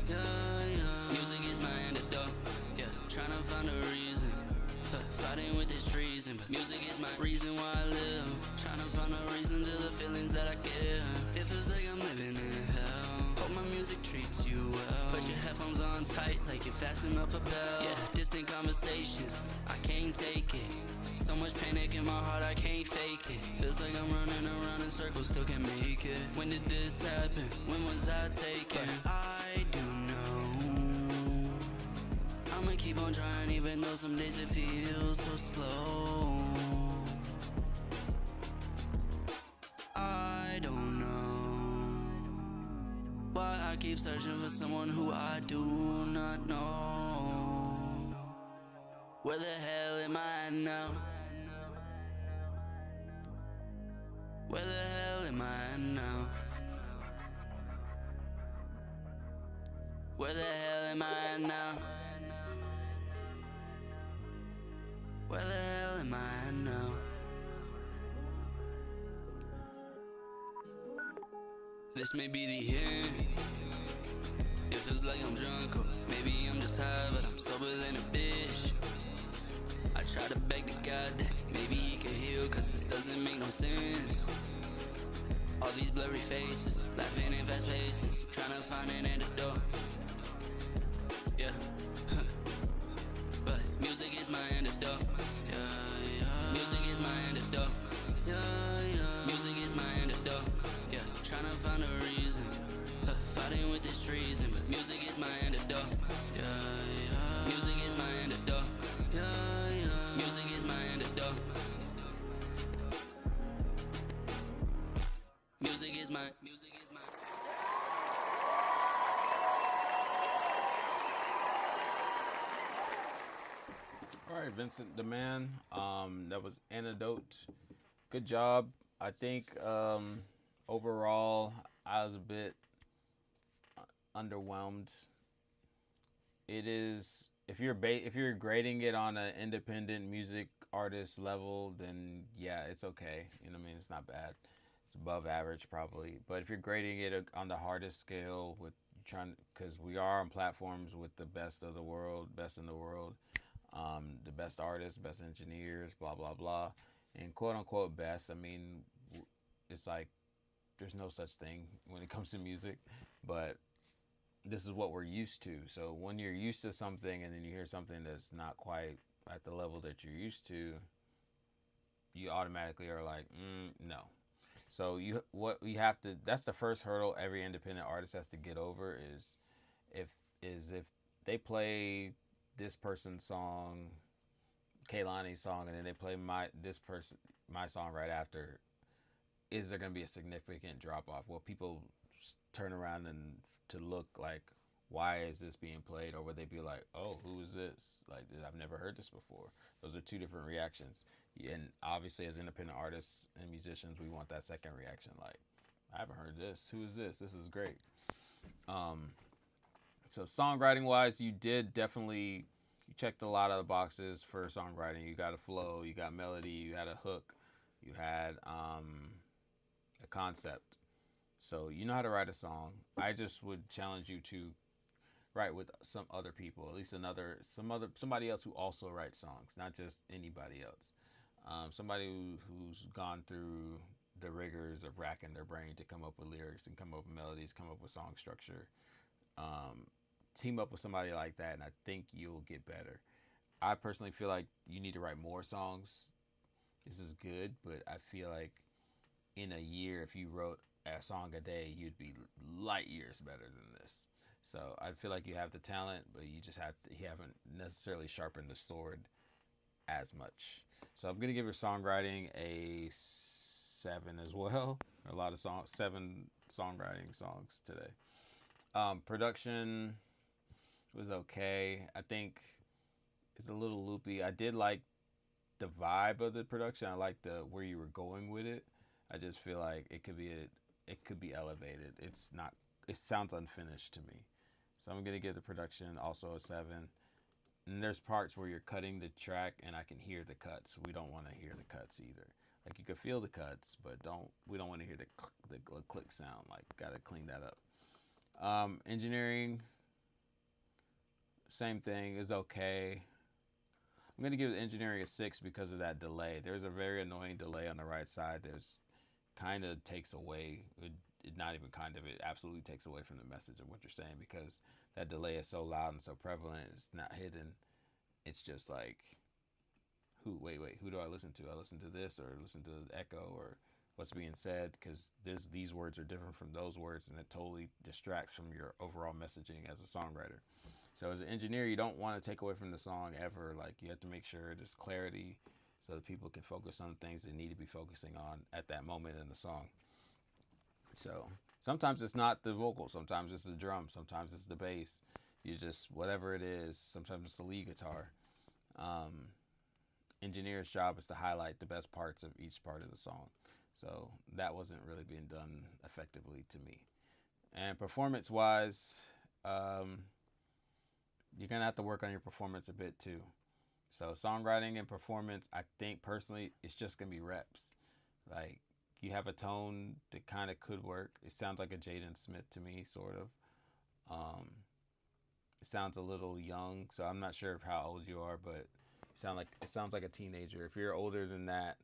Yeah, music is my antidote. Yeah, trying to find a reason, fighting with this treason, but music is my reason why I live. Trying to find a reason to the feelings that I get. It feels like I'm living in hell. Hope my music treats you well. Put your headphones on tight like you fasten up a bell. Yeah, distant conversations, I can't take it. So much panic in my heart, I can't fake it. Feels like I'm running around in circles, still can't make it. When did this happen? When was I taken? But I do know I'ma keep on trying, even though some days it feels so slow. I don't know why I keep searching for someone who I do not know. Where the hell am I now? Where the hell am I now? Where the hell am I now? Where the hell am I now? This may be the end. It feels like I'm drunk, or maybe I'm just high, but I'm sober than a bitch. I try to beg to God that maybe he can heal, cause this doesn't make no sense. All these blurry faces, laughing in fast paces, trying to find an antidote. Yeah, but music is my antidote. Yeah, music is my antidote. Yeah, music is my antidote. Yeah, trying to find a reason, fighting with this treason, but music is my antidote. Yeah, music is my antidote. Yeah, music is my antidote. Music is my. All right, Vincent Demand. That was Antidote. Good job. I think overall I was a bit underwhelmed. It is, if you're grading it on an independent music artist level, then yeah, it's okay. You know what I mean? It's not bad. It's above average probably. But if you're grading it on the hardest scale, with because we are on platforms with the best in the world, the best artists, best engineers, blah blah blah, and quote unquote best. I mean, it's like there's no such thing when it comes to music, but this is what we're used to. So when you're used to something and then you hear something that's not quite at the level that you're used to, you automatically are like, no. So that's the first hurdle every independent artist has to get over is if they play this person's song, Kehlani's song, and then they play my song right after, is there going to be a significant drop off? Will people turn around and to look like, why is this being played? Or would they be like, oh, who is this? Like, I've never heard this before. Those are two different reactions. And obviously as independent artists and musicians, we want that second reaction. Like, I haven't heard this. Who is this? This is great. So songwriting wise, you checked a lot of the boxes for songwriting. You got a flow, you got melody, you had a hook, you had a concept. So you know how to write a song. I just would challenge you to write with some other people, at least somebody else who also writes songs, not just anybody else. Somebody who's gone through the rigors of racking their brain to come up with lyrics and come up with melodies, come up with song structure. Team up with somebody like that, and I think you'll get better. I personally feel like you need to write more songs. This is good, but I feel like in a year, if you wrote a song a day, you'd be light years better than this. So I feel like you have the talent, but you haven't necessarily sharpened the sword as much. So I'm gonna give your songwriting a 7 as well. A lot of 7 songwriting songs today. Production was okay. I think it's a little loopy. I did like the vibe of the production. I like where you were going with it. I just feel like it could be elevated. It sounds unfinished to me. So I'm gonna give the production also a 7. And there's parts where you're cutting the track and I can hear the cuts. We don't want to hear the cuts either. Like, you can feel the cuts, but we don't want to hear the click sound. Like, gotta clean that up. Engineering, same thing, is okay. I'm gonna give the engineering a 6 because of that delay. There's a very annoying delay on the right side. There's kind of takes away, not even kind of, it absolutely takes away from the message of what you're saying, because that delay is so loud and so prevalent. It's not hidden. It's just like, who do I listen to? I listen to this, or listen to the echo, or what's being said, because these words are different from those words, and it totally distracts from your overall messaging as a songwriter. So as an engineer, you don't want to take away from the song ever. Like, you have to make sure there's clarity so that people can focus on things they need to be focusing on at that moment in the song. So sometimes it's not the vocal, sometimes it's the drum, sometimes it's the bass. You just, whatever it is, sometimes it's the lead guitar. Engineer's job is to highlight the best parts of each part of the song. So that wasn't really being done effectively to me. And performance-wise, you're gonna have to work on your performance a bit too. So songwriting and performance, I think personally, it's just gonna be reps. Like, you have a tone that kind of could work. It sounds like a Jaden Smith to me, sort of. It sounds a little young, so I'm not sure how old you are, but it sounds like a teenager. If you're older than that,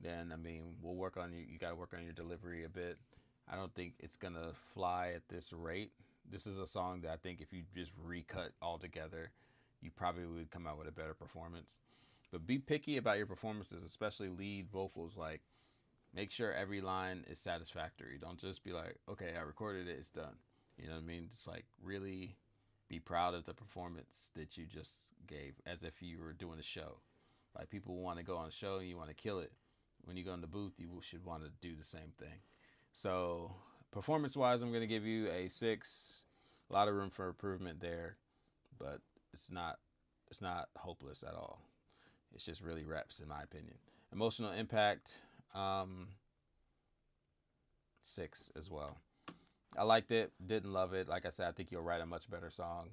then I mean, we'll work on you got to work on your delivery a bit. I don't think it's gonna fly at this rate. This is a song that I think if you just recut all together, you probably would come out with a better performance. But be picky about your performances, especially lead vocals. Like, make sure every line is satisfactory. Don't just be like, okay, I recorded it, it's done. You know what I mean? Just like, really be proud of the performance that you just gave, as if you were doing a show. Like, people want to go on a show and you want to kill it. When you go in the booth, you should want to do the same thing. So performance-wise, I'm going to give you a 6. A lot of room for improvement there, but it's not hopeless at all. It's just really reps, in my opinion. Emotional impact, 6 as well. I liked it, didn't love it. Like I said, I think you'll write a much better song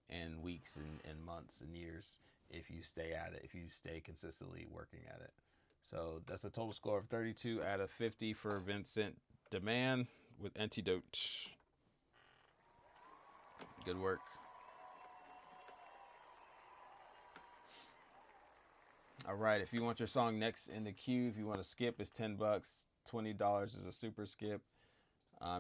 in weeks and months and years if you stay at it, if you stay consistently working at it. So that's a total score of 32 out of 50 for Vincent Demand with Antidote. Good work. All right, if you want your song next in the queue, if you want to skip, it's $10. $20 is a super skip.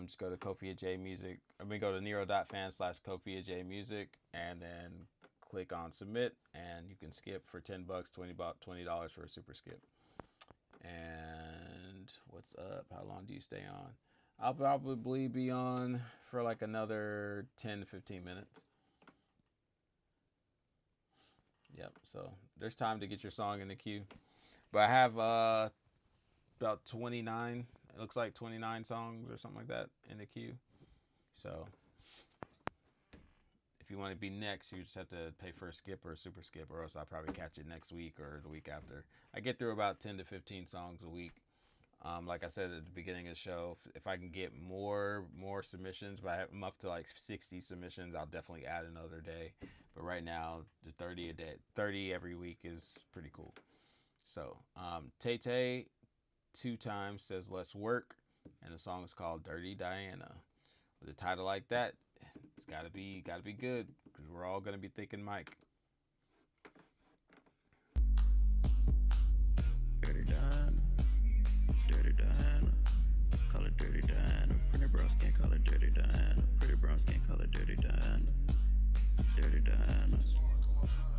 Just go to Kofi J Music. Go to Nero.fan/Kofi Music, and then click on submit, and you can skip for $10, $20 for a super skip. And what's up? How long do you stay on? I'll probably be on for like another 10 to 15 minutes. Yep, so there's time to get your song in the queue. But I have about 29, it looks like 29 songs or something like that in the queue. So if you want to be next, you just have to pay for a skip or a super skip, or else I'll probably catch it next week or the week after. I get through about 10 to 15 songs a week. Like I said at the beginning of the show, if I can get more submissions, but I'm up to like 60 submissions, I'll definitely add another day. But right now, just 30 a day, 30 every week is pretty cool. So, Tay Tay 2 times says "Let's Work," and the song is called "Dirty Diana." With a title like that, it's gotta be good, because we're all gonna be thinking Mike. Dirty Diana, Dirty Diana, call it Dirty Diana. Pretty brown skin, call it Dirty Diana. Pretty brown skin, call it Dirty Diana. Dirty Diana,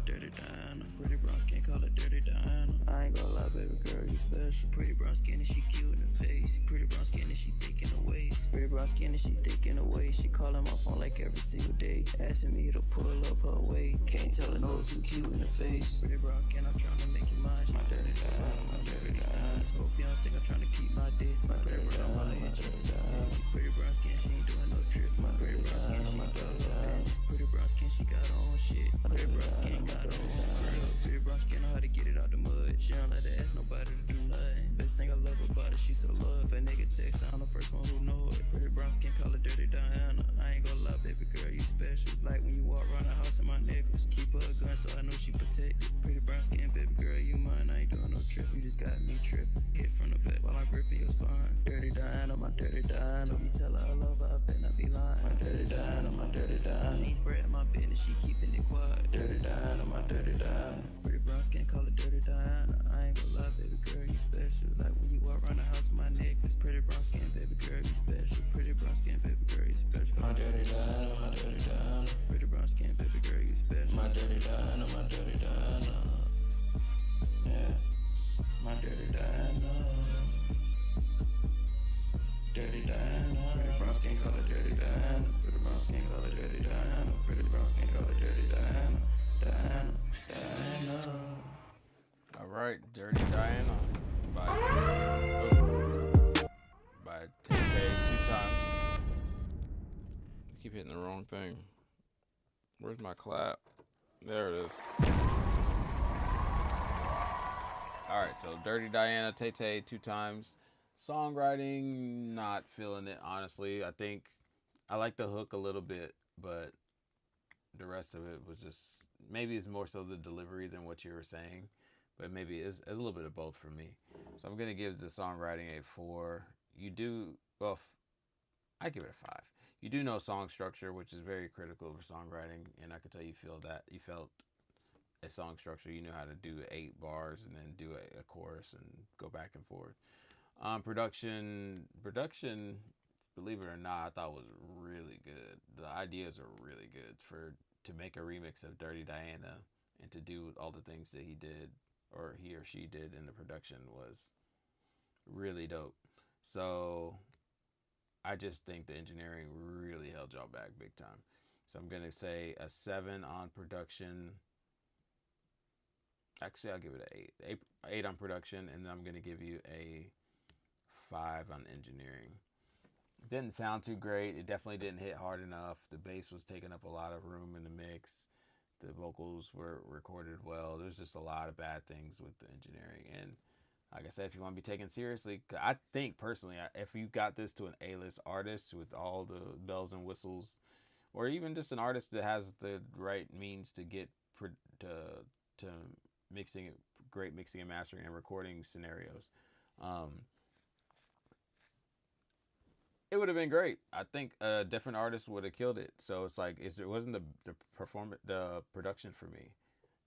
Dirty Diana. Pretty brown skin, call it Dirty Diana. I ain't gonna lie, baby girl, you special. Pretty brown skin and she cute in the face. Pretty brown skin and she thick in the waist. Pretty brown skin and she thick in the waist. She calling my phone like every single day, asking me to pull up her weight. Can't tell her no, too cute in the face. Pretty brown skin, I'm trying to make you mine. She my Dirty Diana, my Dirty Diana. Hope you don't think I'm trying to keep my dick. My Dirty Diana, my Dirty Diana. Pretty brown skin, she ain't doing no trip. My Pretty brown skin, she does her business. Pretty brown skin, she got her own shit. Pretty brown skin got her own grill. Pretty brown skin know how to get it out the mud. She don't like to ask nobody to do nothing. Best thing I love about it, she so love. If a nigga text, I'm the first one who know it. Pretty brown skin, call it Dirty Diana. I ain't gonna lie, baby girl, you special. Like when you walk around the house in my necklace. Keep her a gun so I know she protected. Pretty brown skin, baby girl, you mine. I ain't doing no trip. You just got me tripping. Hit from the back while I'm gripping your spine. Dirty Diana, my Dirty Diana. Told me tell her I love her, I bet not be lying. My Dirty Diana, my Dirty Diana. She spread my business, she keeping it quiet. Dirty Diana, my Dirty Diana. Pretty brown skin, call it Dirty Diana. I ain't gonna lie, baby girl, you special. Like when you walk around the house with my necklace. Pretty brown skin, baby girl, you special. Pretty brown skin, baby girl, you special. My Dirty Diana, my Dirty Diana. Pretty brown skin, baby girl, you special. My Dirty Diana, my Dirty Diana. Yeah, my Dirty Diana. Dirty Diana. Pretty brown skin, call it Dirty Diana. Pretty brown skin, call it Dirty Diana. Pretty brown skin, call it Dirty Diana. Diana, Diana. All right, Dirty Diana by Tay Tay 2 times. I keep hitting the wrong thing. Where's my clap? There it is. All right, so Dirty Diana, Tay Tay 2 times. Songwriting, not feeling it, honestly. I think I like the hook a little bit, but the rest of it was just, maybe it's more so the delivery than what you were saying, but maybe it's a little bit of both for me. So I'm going to give the songwriting a 4. I give it a 5. You do know song structure, which is very critical for songwriting, and I could tell you felt a song structure. You know how to do 8 bars and then do a chorus and go back and forth. Production, believe it or not, I thought was really good. The ideas are really good to make a remix of Dirty Diana, and to do all the things that he did, or he or she did in the production, was really dope. So I just think the engineering really held y'all back big time. So I'm going to say a 7 on production. Actually, I'll give it an 8 on production, and then I'm going to give you a 5 on engineering. It didn't sound too great. It definitely didn't hit hard enough. The bass was taking up a lot of room in the mix. The vocals were recorded well. There's just a lot of bad things with the engineering. And like I said, if you want to be taken seriously, I think personally, if you got this to an A-list artist with all the bells and whistles, or even just an artist that has the right means to get to mixing, great mixing and mastering and recording scenarios, it would have been great. I think a different artist would have killed it. So it's like, it wasn't the production for me.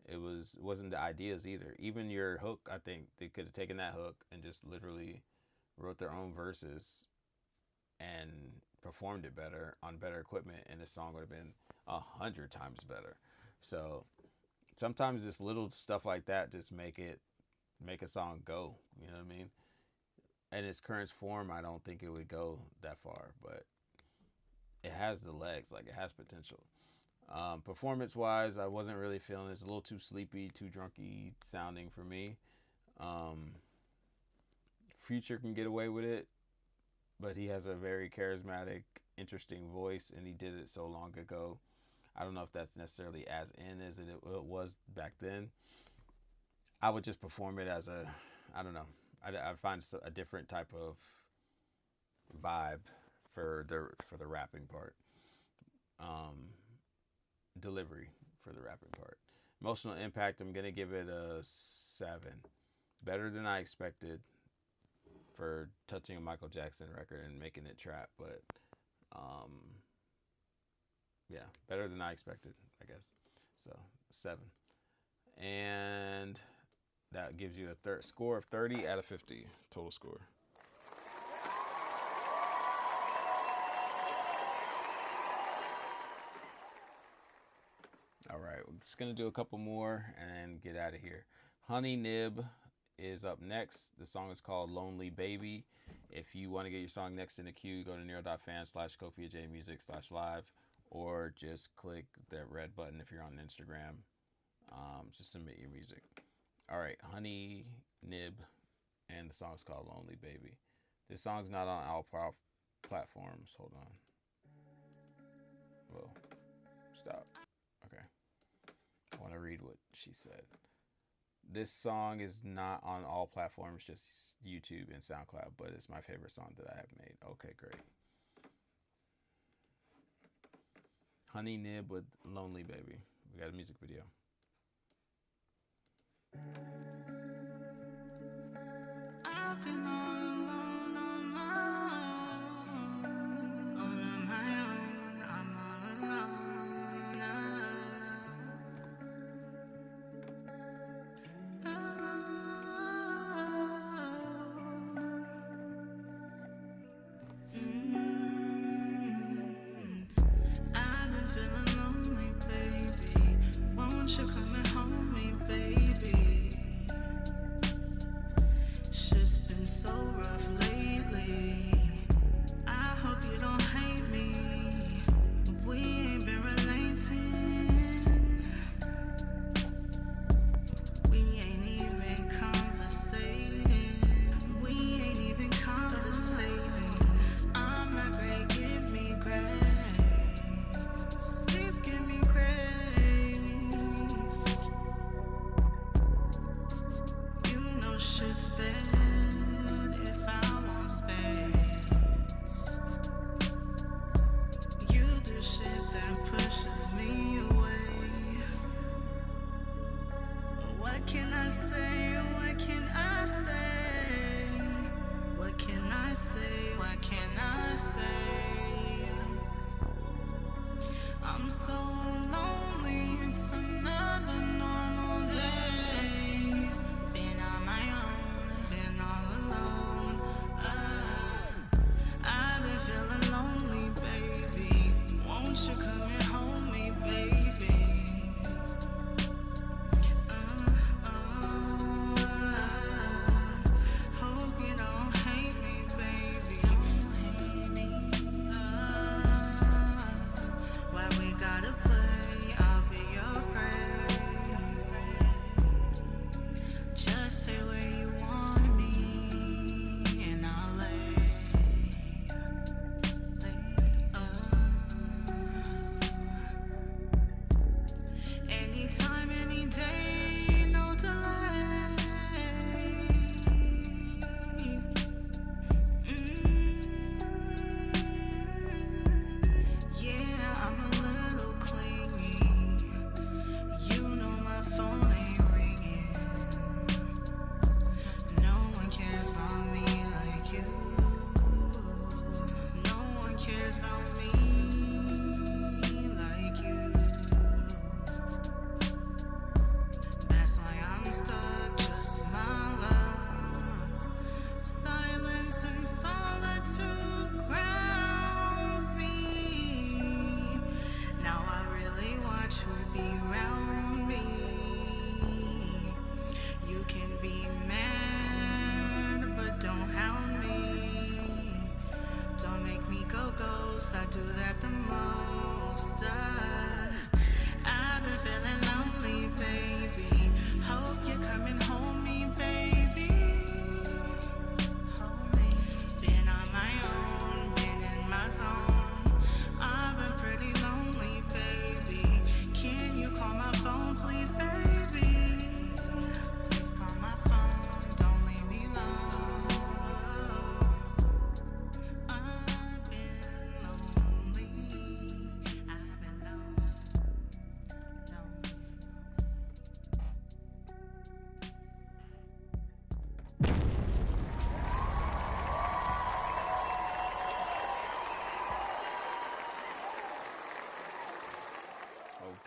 It wasn't the ideas either. Even your hook, I think they could have taken that hook and just literally wrote their own verses and performed it better on better equipment, and the song would have been 100 times better. So sometimes just little stuff like that just make a song go. You know what I mean? In its current form, I don't think it would go that far, but it has the legs, like it has potential. Performance wise, I wasn't really feeling it. It's a little too sleepy, too drunky sounding for me. Future can get away with it, but he has a very charismatic, interesting voice, and he did it so long ago. I don't know if that's necessarily as in as it was back then. I would just perform it as I don't know. I'd find a different type of vibe for the rapping part. Delivery for the rapping part. Emotional impact, I'm gonna give it a 7. Better than I expected for touching a Michael Jackson record and making it trap, but yeah, better than I expected, I guess. So 7, and that gives you a score of 30 out of 50 total score. All right, we're just gonna do a couple more and get out of here. Honey Nib is up next. The song is called Lonely Baby. If you want to get your song next in the queue, go to nero.fan/KofiAJmusic/live, or just click that red button if you're on Instagram to submit your music. All right, Honey Nib, and the song is called Lonely Baby. This song's not on all platforms. Hold on. Whoa, stop. Okay. I want to read what she said. This song is not on all platforms, just YouTube and SoundCloud, but it's my favorite song that I have made. Okay, great. Honey Nib with Lonely Baby. We got a music video. I've been all alone on my own. On my own, I'm all alone now. I've been feeling lonely, baby. Won't you come and hold me, baby? Shit's been so rough lately. I hope you don't hate me. We ain't been relating. We ain't even conversating. We ain't even conversating. I'm not great, give me grace. Please give me grace. You know shit's bad if I make me go ghost. I do that the most. I've been feeling lonely, baby. Hope you're coming home, me, baby. Been on my own, been in my zone. I've been pretty lonely, baby. Can you call my phone, please, baby? Please call my phone, don't leave me alone. I've been lonely, I've been lonely.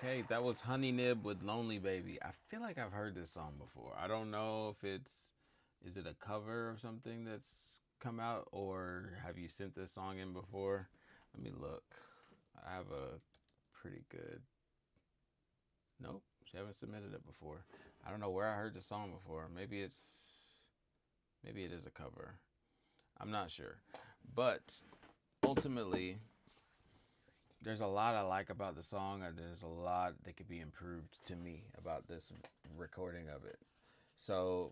Okay, that was Honey Nib with Lonely Baby. I feel like I've heard this song before. I don't know if is it a cover or something that's come out, or have you sent this song in before? Let me look. I have a pretty good, nope, she haven't submitted it before. I don't know where I heard the song before. Maybe it is a cover. I'm not sure. But ultimately, there's a lot I like about the song, and there's a lot that could be improved to me about this recording of it. So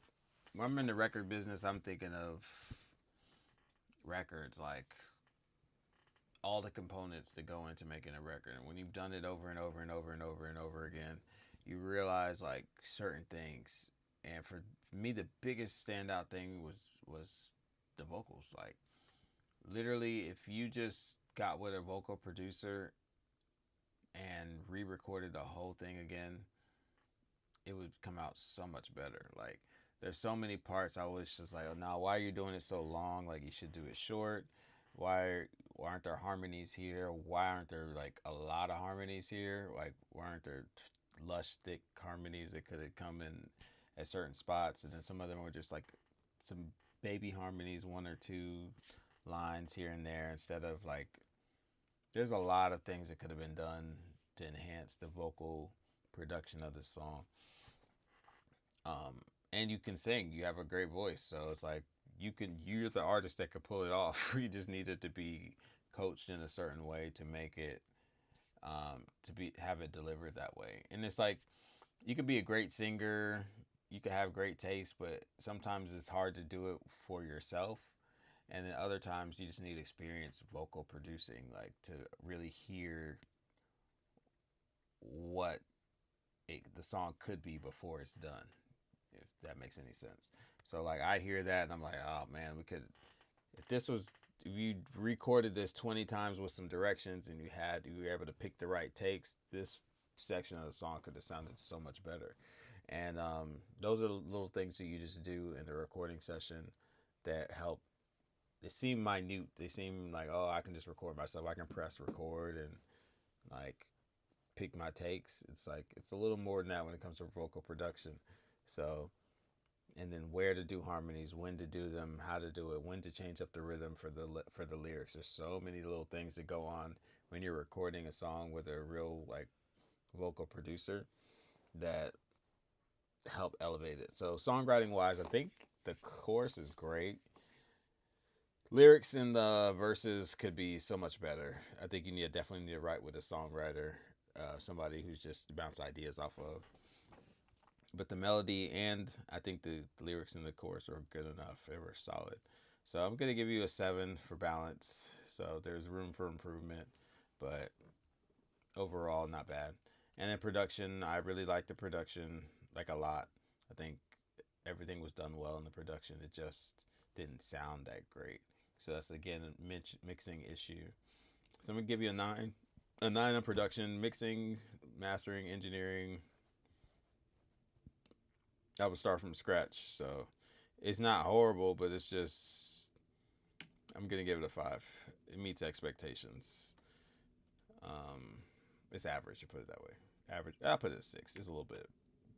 when I'm in the record business, I'm thinking of records, like all the components that go into making a record. And when you've done it over and over and over and over and over again, you realize like certain things. And for me, the biggest standout thing was the vocals. Like literally, if you just got with a vocal producer and re-recorded the whole thing again, it would come out so much better. Like there's so many parts I was just like, oh, now why are you doing it so long? Like you should do it short. Why aren't there harmonies here? Why aren't there like a lot of harmonies here? Like why aren't there lush, thick harmonies that could have come in at certain spots? And then some of them were just like some baby harmonies, one or two lines here and there, instead of like, there's a lot of things that could have been done to enhance the vocal production of the song. And you can sing, you have a great voice. So it's like, you're the artist that could pull it off. You just needed to be coached in a certain way to make it, have it delivered that way. And it's like, you could be a great singer, you could have great taste, but sometimes it's hard to do it for yourself. And then other times you just need experience vocal producing, like to really hear what the song could be before it's done, if that makes any sense. So like I hear that and I'm like, oh man, if you recorded this 20 times with some directions and you were able to pick the right takes, this section of the song could have sounded so much better. And those are the little things that you just do in the recording session that help. They seem minute. They seem like, oh, I can just record myself. I can press record and like pick my takes. It's like, it's a little more than that when it comes to vocal production. So, and then where to do harmonies, when to do them, how to do it, when to change up the rhythm for the lyrics. There's so many little things that go on when you're recording a song with a real like vocal producer that help elevate it. So songwriting wise, I think the chorus is great. Lyrics in the verses could be so much better. I think you definitely need to write with a songwriter, somebody who's just bounce ideas off of. But the melody and I think the lyrics in the chorus are good enough. They were solid. So I'm going to give you a 7 for balance. So there's room for improvement, but overall not bad. And in production, I really like the production, like a lot. I think everything was done well in the production. It just didn't sound that great. So that's again a mixing issue. So I'm gonna give you a 9. A 9 on production, mixing, mastering, engineering. I would start from scratch. So it's not horrible, but it's just, I'm gonna give it a 5. It meets expectations. It's average, to put it that way. Average. I'll put it at 6. It's a little bit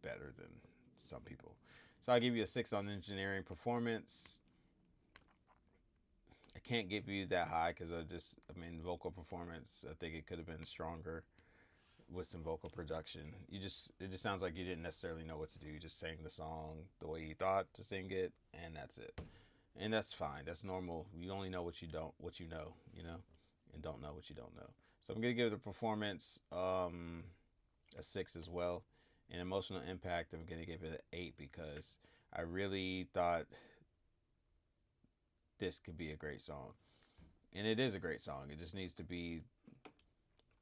better than some people. So I'll give you a 6 on engineering. Performance, I can't give you that high because vocal performance, I think it could have been stronger with some vocal production. It just sounds like you didn't necessarily know what to do. You just sang the song the way you thought to sing it, and that's it. And that's fine. That's normal. You only know what you know, and don't know what you don't know. So I'm gonna give the performance a 6 as well. And emotional impact, I'm gonna give it an 8 because I really thought this could be a great song, and it is a great song. It just needs to be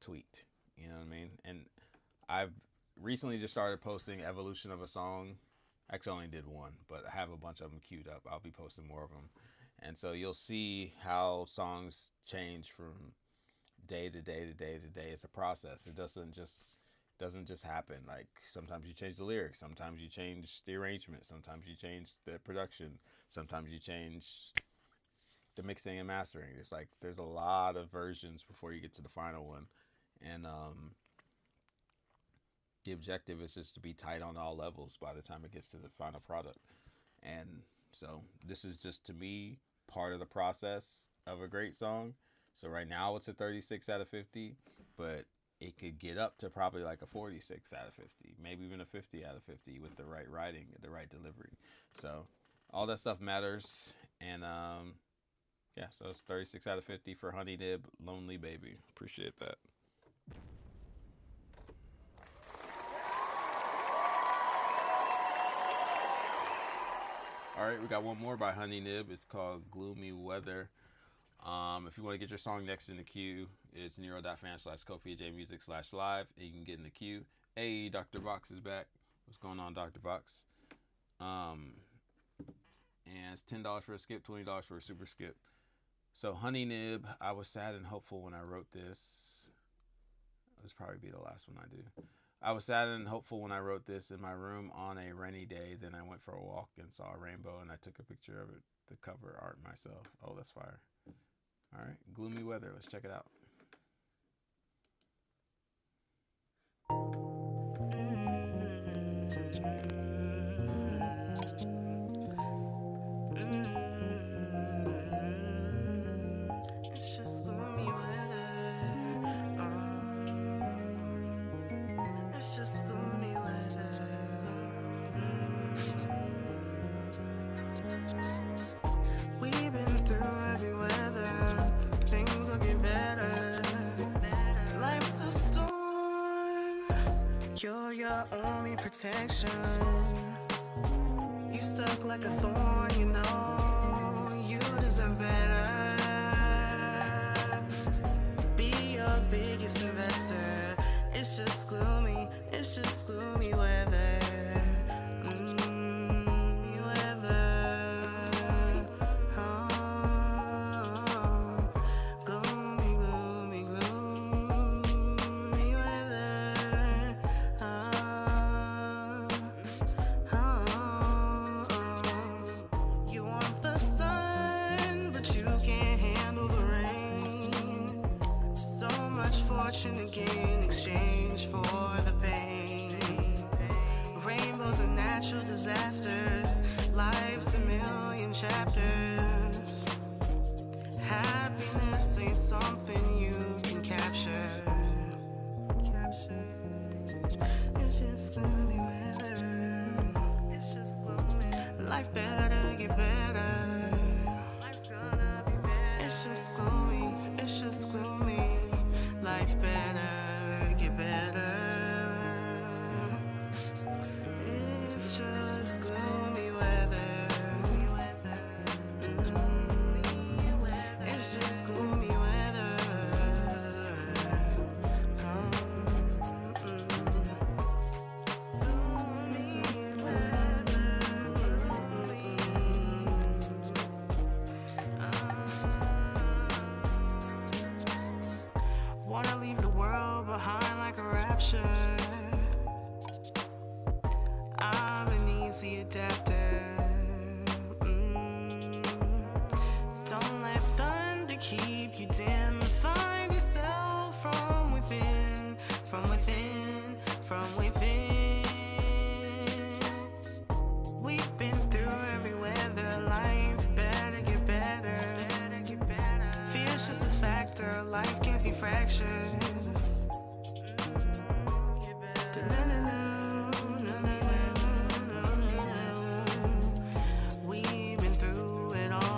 tweaked. You know what I mean? And I've recently just started posting evolution of a song. Actually, I only did one, but I have a bunch of them queued up. I'll be posting more of them. And so you'll see how songs change from day to day to day to day. It's a process. It doesn't just happen. Like sometimes you change the lyrics, sometimes you change the arrangement, sometimes you change the production, sometimes you change the mixing and mastering. It's like there's a lot of versions before you get to the final one. And the objective is just to be tight on all levels by the time it gets to the final product. And so this is just, to me, part of the process of a great song. So right now it's a 36 out of 50, but it could get up to probably like a 46 out of 50, maybe even a 50 out of 50 with the right writing, the right delivery. So all that stuff matters. And yeah, so it's 36 out of 50 for Honey Nib, Lonely Baby. Appreciate that. All right, we got one more by Honey Nib. It's called Gloomy Weather. If you want to get your song next in the queue, it's Nero.fan/KofiJMusic/live, and you can get in the queue. Hey, Dr. Box is back. What's going on, Dr. Box? And it's $10 for a skip, $20 for a super skip. So Honey Nib, I was sad and hopeful when I wrote this. This will probably be the last one I do. I was sad and hopeful when I wrote this in my room on a rainy day. Then I went for a walk and saw a rainbow, and I took a picture of it, the cover art myself. Oh, that's fire. All right, Gloomy Weather. Let's check it out. It's just gloomy weather. It's just gloomy weather. We've been through every weather. Things will get better. Life's a storm. You're your only protection. You stuck like a thorn, you know. You deserve better. Be your biggest investor. It's just gloomy. It's just gloomy weather. Gloomy weather. Oh, gloomy, gloomy, gloomy weather. You want the sun, but you can't handle the rain. So much fortune to gain, exchange for the pain. Rainbows and natural disasters. Life's a million chapters. Happiness ain't something you can capture. It's just gloomy weather. It's just gloomy. Life better get better. Life's gonna be better. It's just gloomy. It's just gloomy. Life better get better. It's just gloomy weather. It's just gloomy weather. Gloomy weather. Wanna leave the world behind like a rapture. I'm an easy adapter. Don't let thunder keep you dim. Find yourself from within, from within, from within. We've been through every weather. Life better get better. Fear's just a factor. Life can't be fractured. We've been through it all.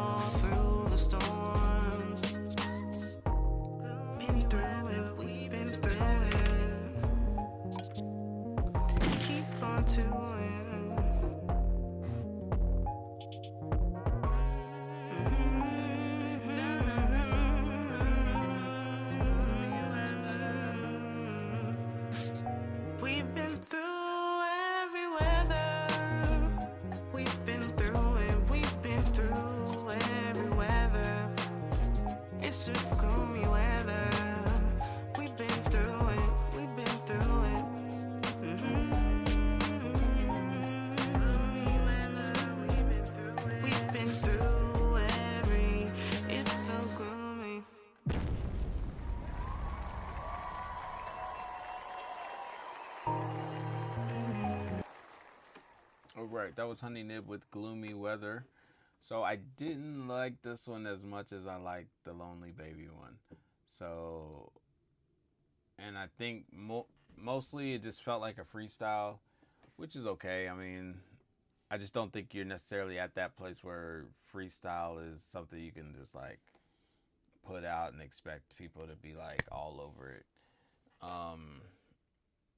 right. That was Honey Nib with Gloomy Weather. So I didn't like this one as much as I liked the Lonely Baby one. So, and I think mostly it just felt like a freestyle, which is okay. I mean, I just don't think you're necessarily at that place where freestyle is something you can just like put out and expect people to be like all over it.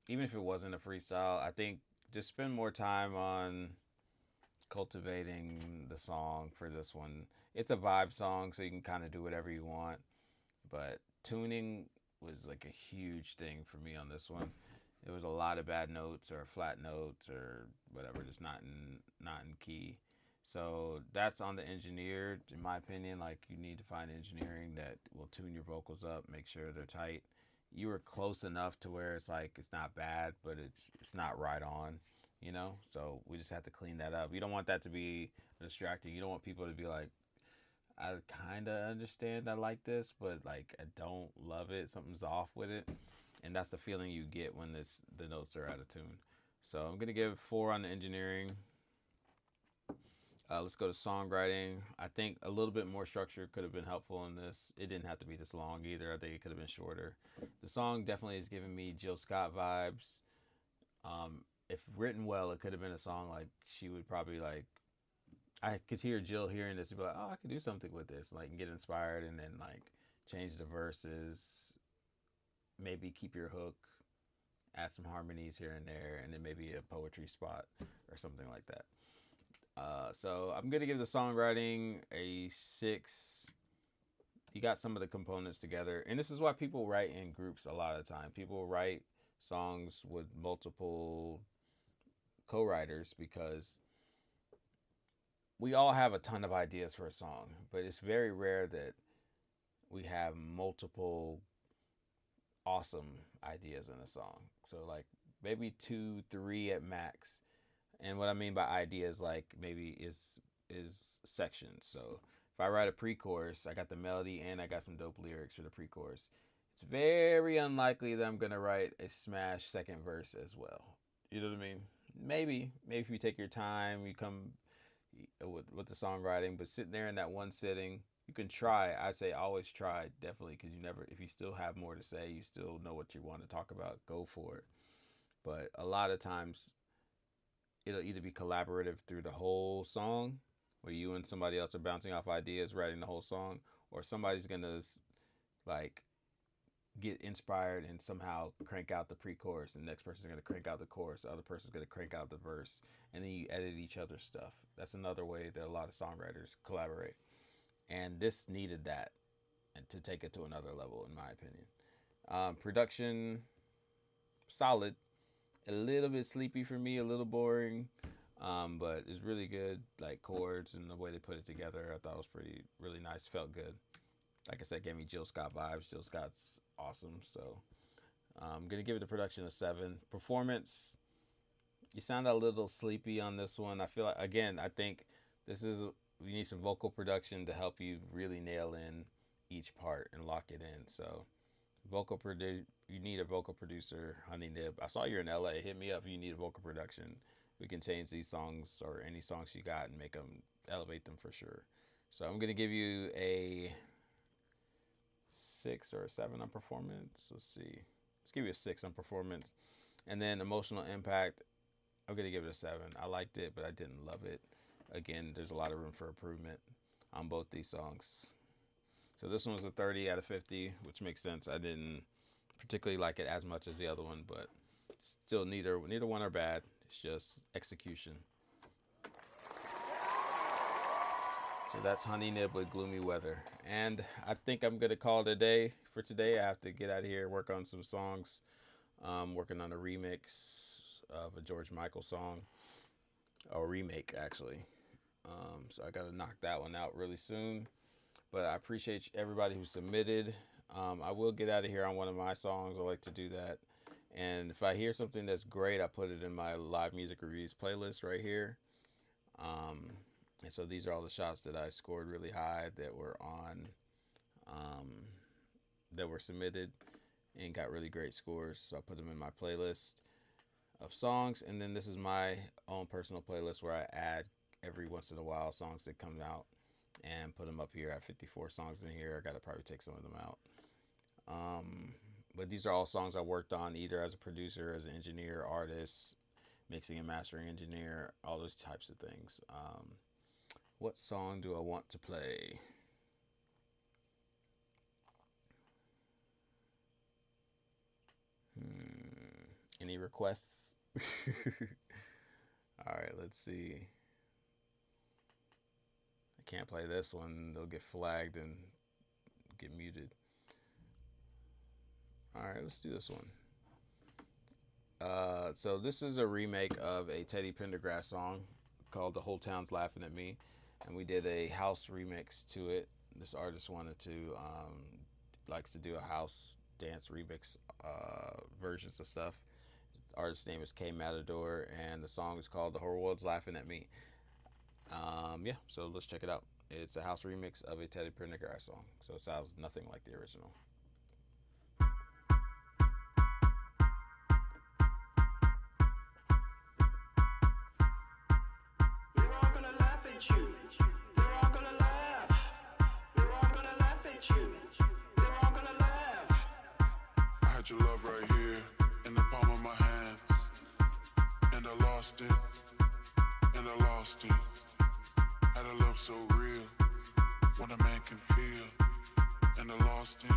Even if it wasn't a freestyle, I think just spend more time on cultivating the song for this one. It's a vibe song, so you can kind of do whatever you want. But tuning was like a huge thing for me on this one. It was a lot of bad notes or flat notes or whatever, just not in key. So that's on the engineer, in my opinion. Like, you need to find engineering that will tune your vocals up, make sure they're tight. You were close enough to where it's like it's not bad, but it's not right on, you know? So we just have to clean that up. You don't want that to be distracting. You don't want people to be like, I kind of understand I like this, but like I don't love it. Something's off with it. And that's the feeling you get when the notes are out of tune. So I'm going to give 4 on the engineering. Let's go to songwriting. I think a little bit more structure could have been helpful in this. It didn't have to be this long either. I think it could have been shorter. The song definitely is giving me Jill Scott vibes. If written well, it could have been a song like she would probably like, I could hear Jill hearing this and be like, oh, I could do something with this. Like, and get inspired and then like change the verses, maybe keep your hook, add some harmonies here and there, and then maybe a poetry spot or something like that. So I'm going to give the songwriting a 6. You got some of the components together. And this is why people write in groups a lot of the time. People write songs with multiple co-writers because we all have a ton of ideas for a song. But it's very rare that we have multiple awesome ideas in a song. So like maybe 2, 3 at max. And what I mean by ideas, like maybe is sections. So if I write a pre-chorus, I got the melody and I got some dope lyrics for the pre-chorus. It's very unlikely that I'm gonna write a smash second verse as well. You know what I mean? Maybe if you take your time, you come with the songwriting, but sitting there in that one sitting, you can try. I say always try, definitely, because if you still have more to say, you still know what you want to talk about, go for it. But a lot of times, it'll either be collaborative through the whole song, where you and somebody else are bouncing off ideas, writing the whole song, or somebody's gonna like get inspired and somehow crank out the pre-chorus, and the next person's gonna crank out the chorus, the other person's gonna crank out the verse, and then you edit each other's stuff. That's another way that a lot of songwriters collaborate. And this needed that, and to take it to another level, in my opinion. Production, solid. A little bit sleepy for me, a little boring, but it's really good. Like chords and the way they put it together, I thought was really nice. Felt good. Like I said, gave me Jill Scott vibes. Jill Scott's awesome. So I'm gonna give it the production a 7. Performance, you sound a little sleepy on this one. I feel like, again, I think we need some vocal production to help you really nail in each part and lock it in. So you need a vocal producer, Honey Nib. I saw you're in LA. Hit me up if you need a vocal production. We can change these songs or any songs you got and elevate them for sure. So I'm gonna give you a 6 or a 7 on performance. Let's see. Let's give you a 6 on performance. And then emotional impact, I'm gonna give it a 7. I liked it, but I didn't love it. Again, there's a lot of room for improvement on both these songs. So this one was a 30 out of 50, which makes sense. I didn't particularly like it as much as the other one, but still neither one are bad. It's just execution. So that's Honey Nib with Gloomy Weather. And I think I'm going to call it a day for today. I have to get out of here, work on some songs. Working on a remix of a George Michael song. Or remake, actually. So I got to knock that one out really soon. But I appreciate everybody who submitted. I will get out of here on one of my songs. I like to do that. And if I hear something that's great, I put it in my live music reviews playlist right here. And so these are all the shots that I scored really high that were that were submitted and got really great scores. So I put them in my playlist. of songs, and then this is my own personal playlist where I add every once in a while songs that come out and put them up here. I have 54 songs in here. I gotta probably take some of them out. But these are all songs I worked on either as a producer, as an engineer, artist, mixing and mastering engineer, all those types of things. What song do I want to play? Any requests? All right, let's see. I can't play this one. They'll get flagged and get muted. All right, let's do this one. So this is a remake of a Teddy Pendergrass song called "The Whole Town's Laughing at Me," and we did a house remix to it. This artist wanted to likes to do a house dance remix versions of stuff. The artist's name is K Matador, and the song is called "The Whole World's Laughing at Me." Yeah, so let's check it out. It's a house remix of a Teddy Pendergrass song, so it sounds nothing like the original. Your love right here in the palm of my hands, and I lost it, and I lost it. Had a love so real, what a man can feel, and I lost it,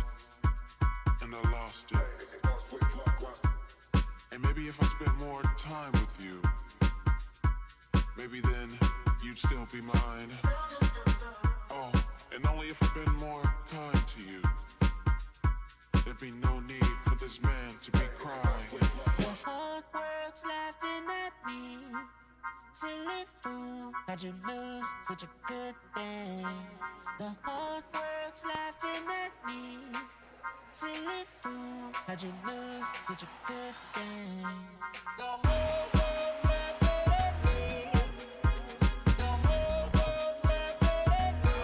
and I lost it. And maybe if I spent more time with you, maybe then you'd still be mine. Oh, and only if I've been more kind to you, there'd be no need for this man to be crying. The whole world's laughing at me. Silly fool, how'd you lose such a good thing? The whole world's laughing at me. Silly fool, how'd you lose such a good thing? The whole world's laughing at me. The whole world's laughing at me.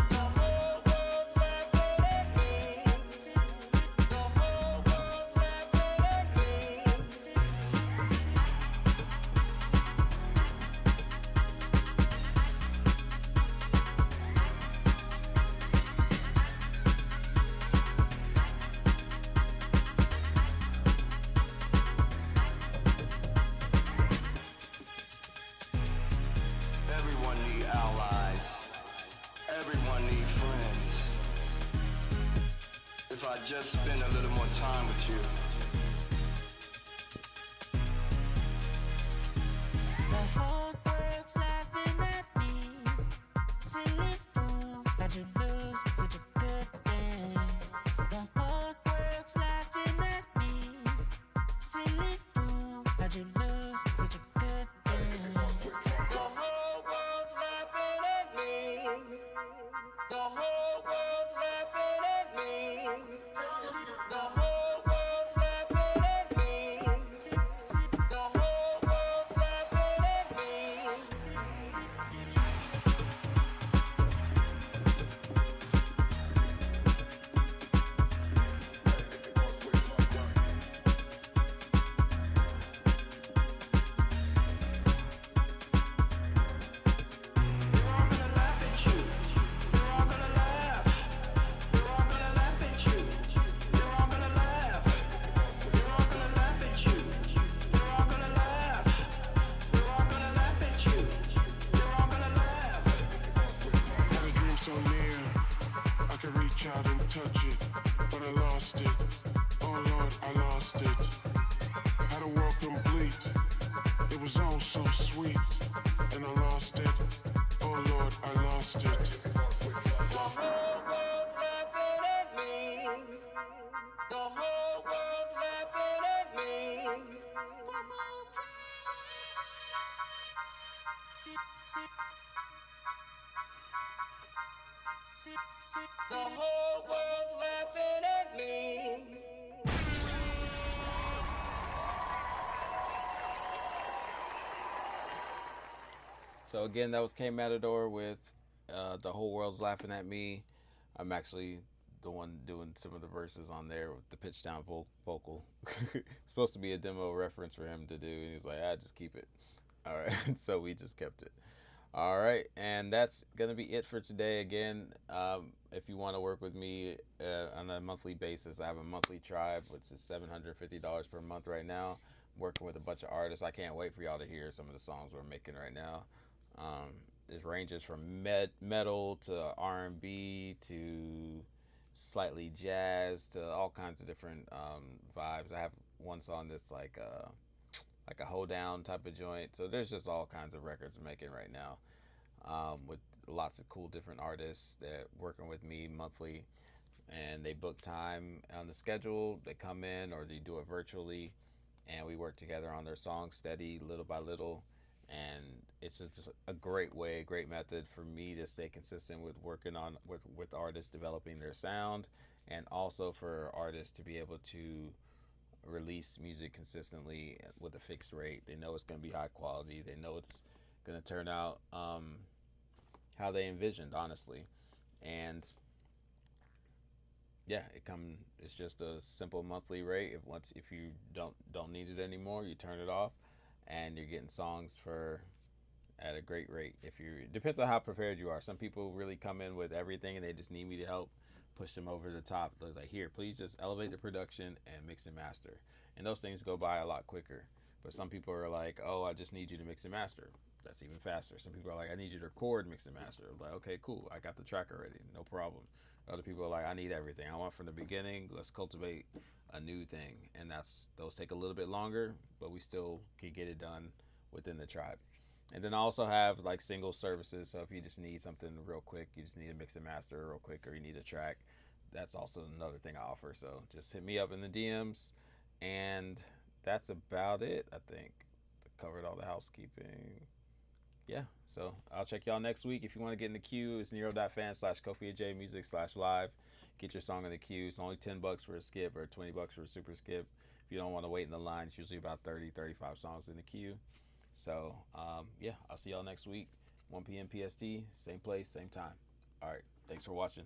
The whole world's laughing at me. The whole world's laughing at me. Everyone need allies. Everyone need friends. If I just spend a little more time with you. The whole world's laughing at me. Silly fool, how'd you lose such a good thing? The whole world's laughing at me. Silly fool, how'd you lose such a good thing? The whole world's laughing at me. The whole world's laughing at me. The whole world's laughing at me. The whole world's laughing at me. They're all gonna laugh at you. They're all gonna laugh. They're all gonna laugh at you. They're all gonna laugh. They're all gonna laugh at you. They're all gonna laugh. They're all gonna laugh at you. They're all gonna laugh. Had a dream so near, I could reach out and touch it, but I lost it. Oh Lord, I lost it. Had a world complete, it was all so sweet, and I lost it. Oh Lord, I lost it. The whole world's laughing at me. The whole world's laughing at me. The whole world's laughing at me. So again, that was K Matador with "The Whole World's Laughing at Me." I'm actually the one doing some of the verses on there with the pitch down vocal. Supposed to be a demo reference for him to do, and he was like, just keep it. All right, so we just kept it. All right, and that's gonna be it for today. Again, if you want to work with me on a monthly basis, I have a monthly tribe, which is $750 per month right now. I'm working with a bunch of artists. I can't wait for y'all to hear some of the songs we're making right now. It ranges from metal to R&B to slightly jazz to all kinds of different vibes. I have one song that's like a hold down type of joint. So there's just all kinds of records I'm making right now with lots of cool different artists that working with me monthly, and they book time on the schedule. They come in or they do it virtually, and we work together on their songs steady, little by little. And it's just a great way, great method for me to stay consistent with working on with artists developing their sound, and also for artists to be able to release music consistently with a fixed rate. They know it's going to be high quality. They know it's going to turn out how they envisioned, honestly. And yeah, it's just a simple monthly rate. If you don't need it anymore, you turn it off, and you're getting songs at a great rate. Depends on how prepared you are. Some people really come in with everything and they just need me to help push them over the top. It's like, here, please just elevate the production and mix and master. And those things go by a lot quicker. But some people are like, oh, I just need you to mix and master. That's even faster. Some people are like, I need you to record, mix and master. I'm like, okay, cool. I got the track already. No problem. Other people are like, I need everything. I want from the beginning. Let's cultivate a new thing. And those take a little bit longer, but we still can get it done within the tribe. And then I also have like single services. So if you just need something real quick, you just need a mix and master real quick, or you need a track, that's also another thing I offer. So just hit me up in the DMs. And that's about it, I think. Covered all the housekeeping. Yeah, so I'll check y'all next week. If you want to get in the queue, it's Nero.fan/KofiAJmusic/live. Get your song in the queue. It's only $10 for a skip or $20 for a super skip. If you don't want to wait in the line, it's usually about 30-35 songs in the queue. So, yeah, I'll see y'all next week, 1 p.m. PST, same place, same time. All right, thanks for watching.